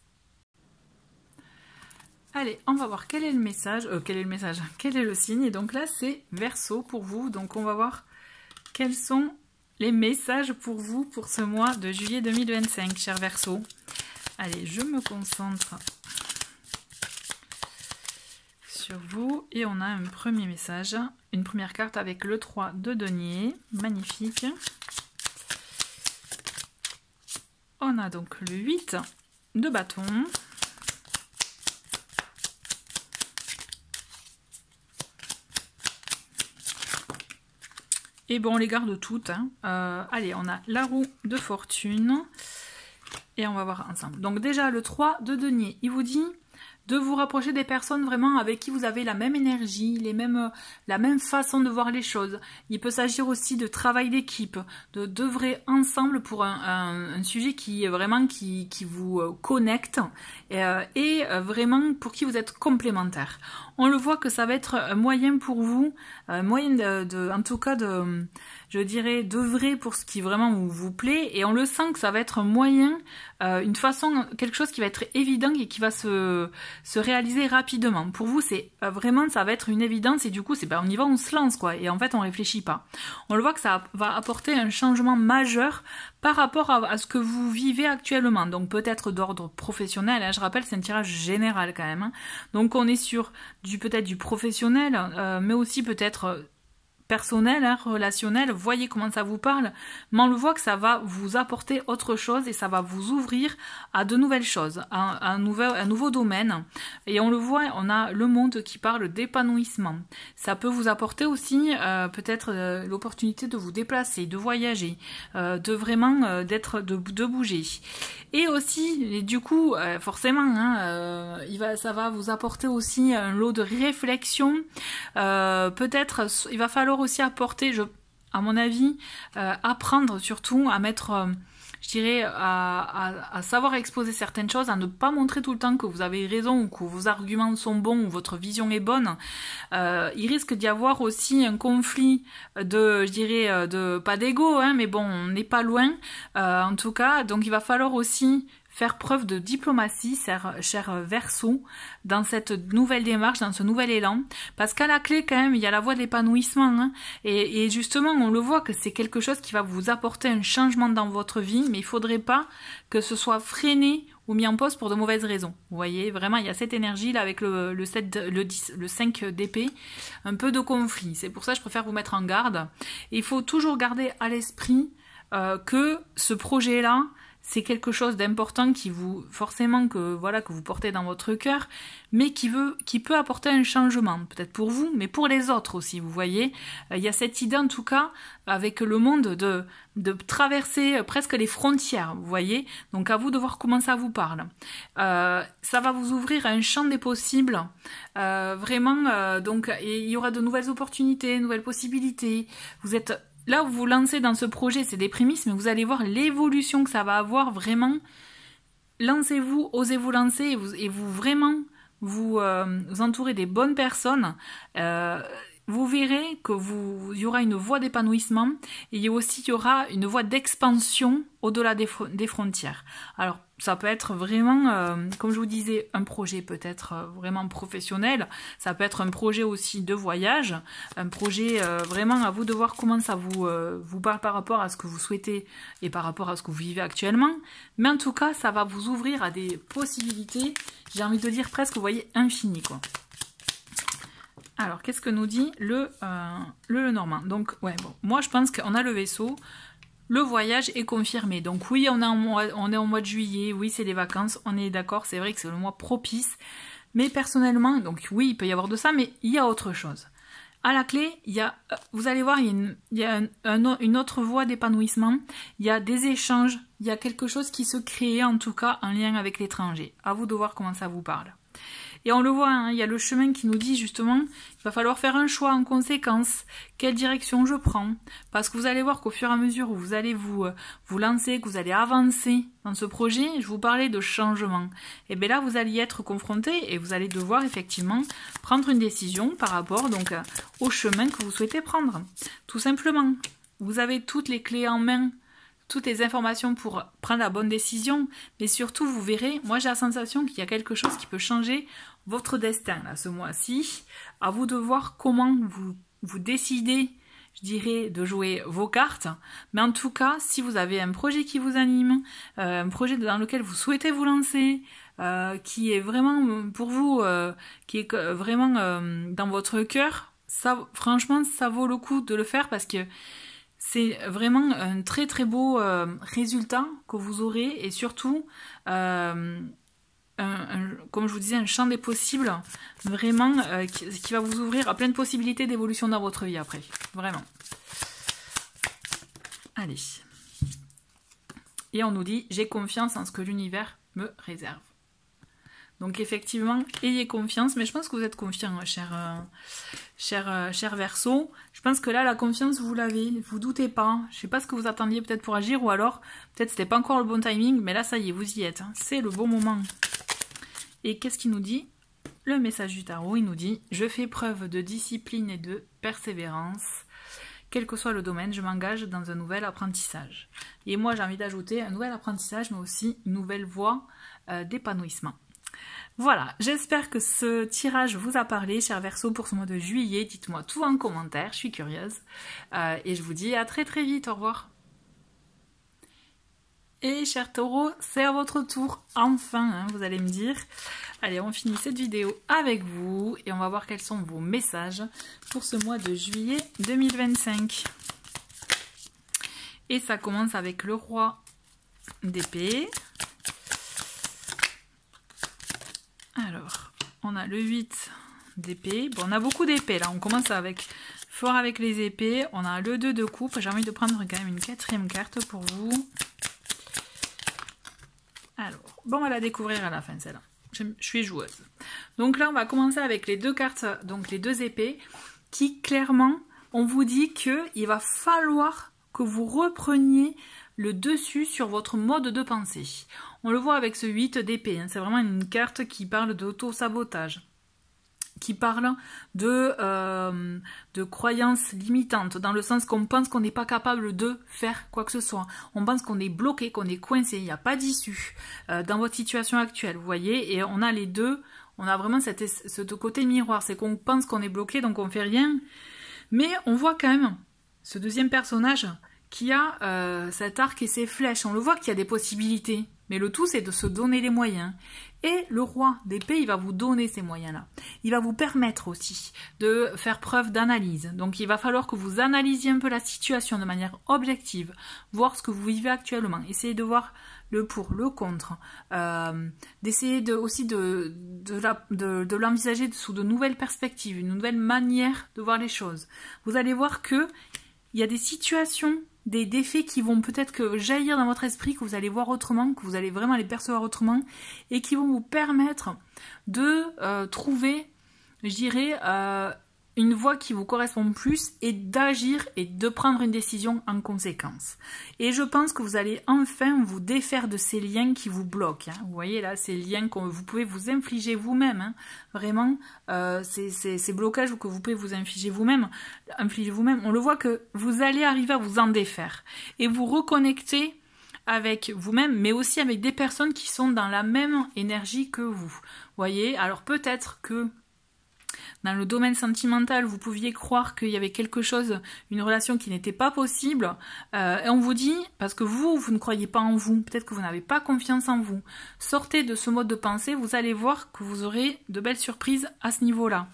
Allez, on va voir quel est le message, quel est le signe. Et donc là, c'est Verseau pour vous. Donc on va voir quels sont les messages pour vous pour ce mois de juillet 2025, chers Verseau. Allez, je me concentre sur vous. Et on a un premier message, une première carte avec le 3 de denier. Magnifique. On a donc le 8 de bâton. Et bon, on les garde toutes. Hein. Allez, on a la roue de fortune. Et on va voir ensemble. Donc déjà, le 3 de denier, il vous dit de vous rapprocher des personnes vraiment avec qui vous avez la même énergie, la même façon de voir les choses. Il peut s'agir aussi de travail d'équipe, d'œuvrer ensemble pour un sujet qui vous connecte et vraiment pour qui vous êtes complémentaires. On le voit que ça va être un moyen pour vous, moyen en tout cas je dirais d'œuvrer pour ce qui vraiment vous plaît, et on le sent que ça va être un moyen, une façon, quelque chose qui va être évident et qui va se réaliser rapidement. Pour vous, c'est vraiment, ça va être une évidence et du coup, c'est on y va, on se lance quoi. Et en fait, on réfléchit pas. On le voit que ça va apporter un changement majeur par rapport à ce que vous vivez actuellement. Donc peut-être d'ordre professionnel. Hein, je rappelle, c'est un tirage général quand même. Hein. Donc on est sur peut-être du professionnel, mais aussi peut-être personnel, hein, relationnel, voyez comment ça vous parle, mais on le voit que ça va vous apporter autre chose et ça va vous ouvrir à de nouvelles choses, à un nouveau domaine. Et on le voit, on a le monde qui parle d'épanouissement. Ça peut vous apporter aussi peut-être l'opportunité de vous déplacer, de voyager, de vraiment de bouger. Et aussi, et du coup, forcément, hein, ça va vous apporter aussi un lot de réflexion. Peut-être, il va falloir aussi apporter, à mon avis, apprendre surtout à mettre, je dirais, à savoir exposer certaines choses, à ne pas montrer tout le temps que vous avez raison ou que vos arguments sont bons ou votre vision est bonne. Il risque d'y avoir aussi un conflit je dirais, pas d'ego, hein, mais bon, on n'est pas loin, en tout cas. Donc il va falloir aussi faire preuve de diplomatie, cher Verseau, dans cette nouvelle démarche, dans ce nouvel élan, parce qu'à la clé, quand même, il y a la voie de l'épanouissement, hein, et justement, on le voit que c'est quelque chose qui va vous apporter un changement dans votre vie, mais il faudrait pas que ce soit freiné ou mis en pause pour de mauvaises raisons. Vous voyez, vraiment, il y a cette énergie-là avec le 5 d'épée, un peu de conflit. C'est pour ça que je préfère vous mettre en garde. Et il faut toujours garder à l'esprit que ce projet-là, c'est quelque chose d'important qui vous, forcément, que vous portez dans votre cœur, mais qui peut apporter un changement, peut-être pour vous, mais pour les autres aussi, vous voyez. Il y a cette idée, en tout cas, avec le monde, de traverser presque les frontières, vous voyez. Donc, à vous de voir comment ça vous parle. Ça va vous ouvrir un champ des possibles, vraiment, donc, et il y aura de nouvelles opportunités, nouvelles possibilités. Là où vous lancez dans ce projet, c'est des prémices, mais vous allez voir l'évolution que ça va avoir vraiment. Lancez-vous, osez vous lancer et vous vraiment vous entourez des bonnes personnes. Vous verrez il y aura une voie d'épanouissement et il y aura une voie d'expansion au-delà des frontières. Alors, ça peut être vraiment, comme je vous disais, un projet peut-être vraiment professionnel. Ça peut être un projet aussi de voyage, un projet vraiment à vous de voir comment ça vous parle par rapport à ce que vous souhaitez et par rapport à ce que vous vivez actuellement. Mais en tout cas, ça va vous ouvrir à des possibilités, j'ai envie de dire presque, vous voyez, infinies, quoi. Alors, qu'est-ce que nous dit le Normand? Donc, ouais, bon, moi je pense qu'on a le vaisseau. Le voyage est confirmé. Donc oui, on est en mois de juillet, oui, c'est les vacances, on est d'accord, c'est vrai que c'est le mois propice. Mais personnellement, donc oui, il peut y avoir de ça, mais il y a autre chose. À la clé, vous allez voir, il y a une autre voie d'épanouissement, il y a des échanges, il y a quelque chose qui se crée, en tout cas, en lien avec l'étranger. À vous de voir comment ça vous parle. Et on le voit, hein, il y a le chemin qui nous dit justement, il va falloir faire un choix en conséquence, quelle direction je prends, parce que vous allez voir qu'au fur et à mesure où vous allez vous lancer, que vous allez avancer dans ce projet, je vous parlais de changement, et bien là vous allez y être confronté et vous allez devoir effectivement prendre une décision par rapport donc au chemin que vous souhaitez prendre, tout simplement. Vous avez toutes les clés en main, toutes les informations pour prendre la bonne décision, mais surtout vous verrez, moi j'ai la sensation qu'il y a quelque chose qui peut changer votre destin là ce mois-ci. À vous de voir comment vous décidez, je dirais, de jouer vos cartes, mais en tout cas, si vous avez un projet qui vous anime, un projet dans lequel vous souhaitez vous lancer, qui est vraiment pour vous, qui est vraiment dans votre cœur, ça, franchement, ça vaut le coup de le faire parce que c'est vraiment un très très beau résultat que vous aurez et surtout, comme je vous disais, un champ des possibles vraiment qui va vous ouvrir à plein de possibilités d'évolution dans votre vie après. Vraiment. Allez. Et on nous dit « J'ai confiance en ce que l'univers me réserve ». Donc effectivement, ayez confiance, mais je pense que vous êtes confiant, cher Verseau. Je pense que là, la confiance, vous l'avez, vous doutez pas. Je sais pas ce que vous attendiez peut-être pour agir, ou alors, peut-être c'était pas encore le bon timing, mais là, ça y est, vous y êtes. Hein. C'est le bon moment. Et qu'est-ce qu'il nous dit? Le message du tarot, il nous dit « Je fais preuve de discipline et de persévérance. Quel que soit le domaine, je m'engage dans un nouvel apprentissage. » Et moi, j'ai envie d'ajouter un nouvel apprentissage, mais aussi une nouvelle voie d'épanouissement. Voilà, j'espère que ce tirage vous a parlé, cher Verseau, pour ce mois de juillet. Dites-moi tout en commentaire, je suis curieuse. Et je vous dis à très très vite, au revoir. Et cher Taureau, c'est à votre tour, enfin, hein, vous allez me dire. Allez, on finit cette vidéo avec vous et on va voir quels sont vos messages pour ce mois de juillet 2025. Et ça commence avec le roi d'épée. Alors, on a le 8 d'épée. Bon, on a beaucoup d'épées là, on commence avec fort avec les épées. On a le 2 de coupe. J'ai envie de prendre quand même une 4e carte pour vous. Alors, bon, on va la découvrir à la fin celle-là. Je suis joueuse. Donc là, on va commencer avec les 2 cartes, donc les 2 épées, qui clairement, on vous dit qu'il va falloir que vous repreniez le dessus sur votre mode de pensée. On le voit avec ce 8 d'épée, hein. C'est vraiment une carte qui parle d'auto-sabotage, qui parle de croyances limitantes, dans le sens qu'on pense qu'on n'est pas capable de faire quoi que ce soit. On pense qu'on est bloqué, qu'on est coincé, il n'y a pas d'issue dans votre situation actuelle, vous voyez. Et on a les deux, on a vraiment ce côté miroir, c'est qu'on pense qu'on est bloqué, donc on fait rien. Mais on voit quand même ce deuxième personnage qui a cet arc et ses flèches. On le voit qu'il y a des possibilités. Mais le tout, c'est de se donner les moyens. Et le roi d'épée, il va vous donner ces moyens-là. Il va vous permettre aussi de faire preuve d'analyse. Donc, il va falloir que vous analysiez un peu la situation de manière objective, voir ce que vous vivez actuellement. Essayez de voir le pour, le contre. D'essayer aussi de l'envisager sous de nouvelles perspectives, une nouvelle manière de voir les choses. Vous allez voir que il y a des situations, des défis qui vont peut-être jaillir dans votre esprit, que vous allez voir autrement, que vous allez vraiment les percevoir autrement, et qui vont vous permettre de trouver, je dirais, une voie qui vous correspond plus, et d'agir et de prendre une décision en conséquence. Et je pense que vous allez enfin vous défaire de ces liens qui vous bloquent. Hein. Vous voyez là, ces liens que vous pouvez vous infliger vous-même. Hein. Vraiment, ces blocages que vous pouvez vous infliger vous-même. On le voit que vous allez arriver à vous en défaire. Et vous reconnecter avec vous-même, mais aussi avec des personnes qui sont dans la même énergie que vous. Vous voyez, alors peut-être que dans le domaine sentimental, vous pouviez croire qu'il y avait quelque chose, une relation qui n'était pas possible. Et on vous dit, parce que vous ne croyez pas en vous, peut-être que vous n'avez pas confiance en vous. Sortez de ce mode de pensée, vous allez voir que vous aurez de belles surprises à ce niveau-là.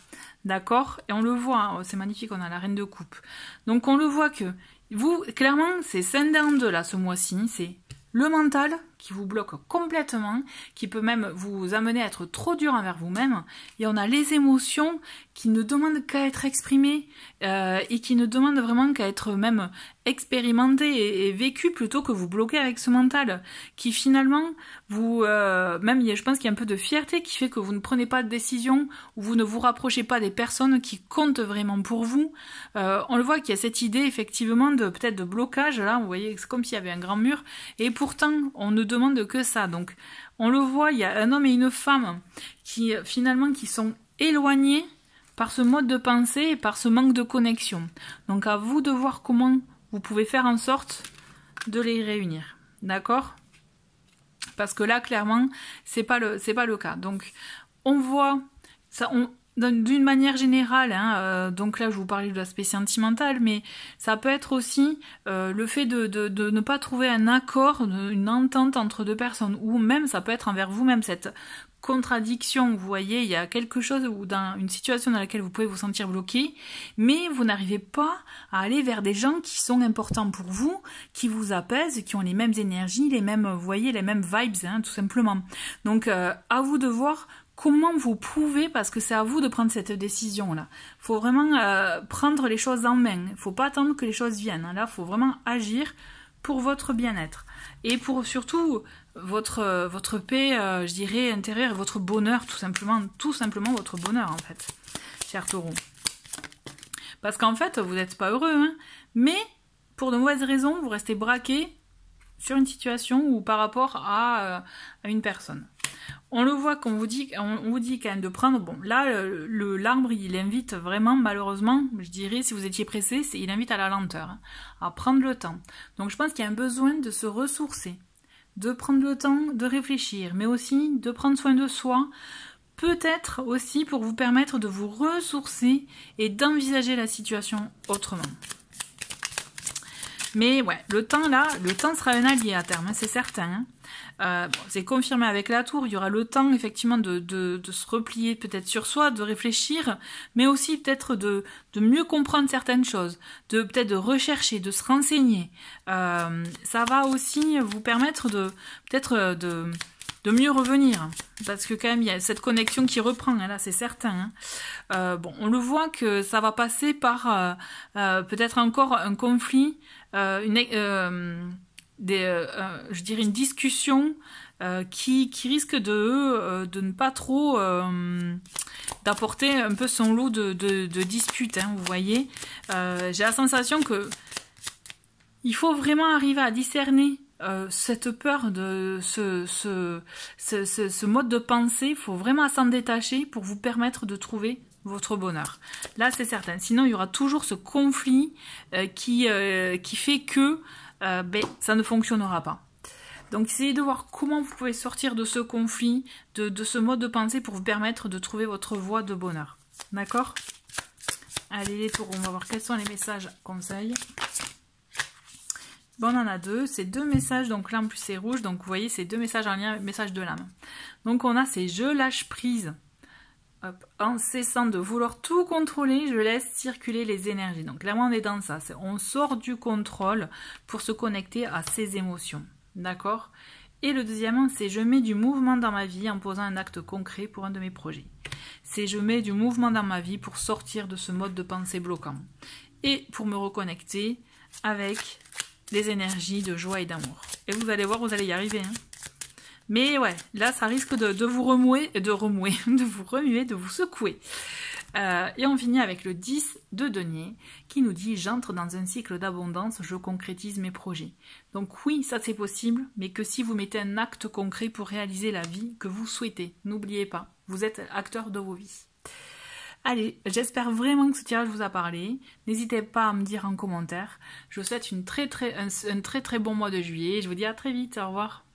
D'accord? Et on le voit, hein, c'est magnifique, on a la reine de coupe. Donc on le voit que, vous, clairement, c'est scindé en deux là, ce mois-ci, c'est le mental qui vous bloque complètement, qui peut même vous amener à être trop dur envers vous-même. Et on a les émotions qui ne demandent qu'à être exprimées et qui ne demandent vraiment qu'à être même expérimentées et vécues plutôt que vous bloquer avec ce mental. Qui finalement, je pense qu'il y a un peu de fierté qui fait que vous ne prenez pas de décision ou vous ne vous rapprochez pas des personnes qui comptent vraiment pour vous. On le voit qu'il y a cette idée effectivement peut-être de blocage. Là, vous voyez, c'est comme s'il y avait un grand mur. Et pourtant, on ne demande que ça. Donc, on le voit, il y a un homme et une femme qui sont éloignés par ce mode de pensée et par ce manque de connexion. Donc, à vous de voir comment vous pouvez faire en sorte de les réunir. D'accord? Parce que là, clairement, c'est pas le cas. Donc, on voit ça, d'une manière générale, hein, donc là je vous parlais de l'aspect sentimental, mais ça peut être aussi le fait de ne pas trouver un accord, une entente entre deux personnes, ou même ça peut être envers vous-même, cette contradiction, vous voyez, il y a quelque chose ou dans une situation dans laquelle vous pouvez vous sentir bloqué, mais vous n'arrivez pas à aller vers des gens qui sont importants pour vous, qui vous apaisent, qui ont les mêmes énergies, les mêmes, vous voyez, les mêmes vibes, hein, tout simplement. Donc à vous de voir comment vous pouvez, parce que c'est à vous de prendre cette décision-là. Il faut vraiment prendre les choses en main. Il ne faut pas attendre que les choses viennent. Là, il faut vraiment agir pour votre bien-être. Et pour surtout votre paix, je dirais, intérieure et votre bonheur, tout simplement votre bonheur, en fait, cher Taureau. Parce qu'en fait, vous n'êtes pas heureux, hein, mais pour de mauvaises raisons, vous restez braqué sur une situation ou par rapport à une personne. On le voit qu'on vous dit, on vous dit quand même de prendre, bon là l'arbre il invite vraiment, malheureusement, je dirais si vous étiez pressé, il invite à la lenteur, hein, à prendre le temps. Donc je pense qu'il y a un besoin de se ressourcer, de prendre le temps de réfléchir, mais aussi de prendre soin de soi, peut-être aussi pour vous permettre de vous ressourcer et d'envisager la situation autrement. Mais ouais, le temps sera un allié à terme, hein, c'est certain. Bon, c'est confirmé avec la tour, il y aura le temps effectivement de se replier peut-être sur soi, de réfléchir, mais aussi peut-être de mieux comprendre certaines choses, peut-être de rechercher, de se renseigner. Ça va aussi vous permettre de mieux revenir, parce que quand même il y a cette connexion qui reprend, hein, là c'est certain. Hein. Bon, on le voit que ça va passer par peut-être encore un conflit, je dirais une discussion qui risque de ne pas trop d'apporter un peu son lot de disputes, hein, vous voyez. J'ai la sensation que il faut vraiment arriver à discerner cette peur de ce mode de pensée. Il faut vraiment s'en détacher pour vous permettre de trouver votre bonheur. Là, c'est certain. Sinon, il y aura toujours ce conflit qui fait que ça ne fonctionnera pas. Donc, essayez de voir comment vous pouvez sortir de ce conflit, de ce mode de pensée pour vous permettre de trouver votre voie de bonheur. D'accord? Allez, les taureaux, on va voir quels sont les messages conseils. Bon, on en a deux, c'est deux messages, donc là en plus c'est rouge, donc vous voyez c'est deux messages en lien avec le message de l'âme. Donc on a ces je lâche prise, hop, en cessant de vouloir tout contrôler, je laisse circuler les énergies. Donc là on est dans ça, on sort du contrôle pour se connecter à ses émotions, d'accord? Et le deuxième c'est je mets du mouvement dans ma vie en posant un acte concret pour un de mes projets. C'est je mets du mouvement dans ma vie pour sortir de ce mode de pensée bloquant et pour me reconnecter avec des énergies de joie et d'amour. Et vous allez voir, vous allez y arriver. Hein. Mais ouais, là, ça risque de vous remuer, de vous remuer, de vous secouer. Et on finit avec le 10 de denier qui nous dit « J'entre dans un cycle d'abondance, je concrétise mes projets ». Donc oui, ça c'est possible, mais que si vous mettez un acte concret pour réaliser la vie que vous souhaitez. N'oubliez pas, vous êtes acteur de vos vies. Allez, j'espère vraiment que ce tirage vous a parlé. N'hésitez pas à me dire en commentaire. Je vous souhaite un très très bon mois de juillet. Je vous dis à très vite. Au revoir.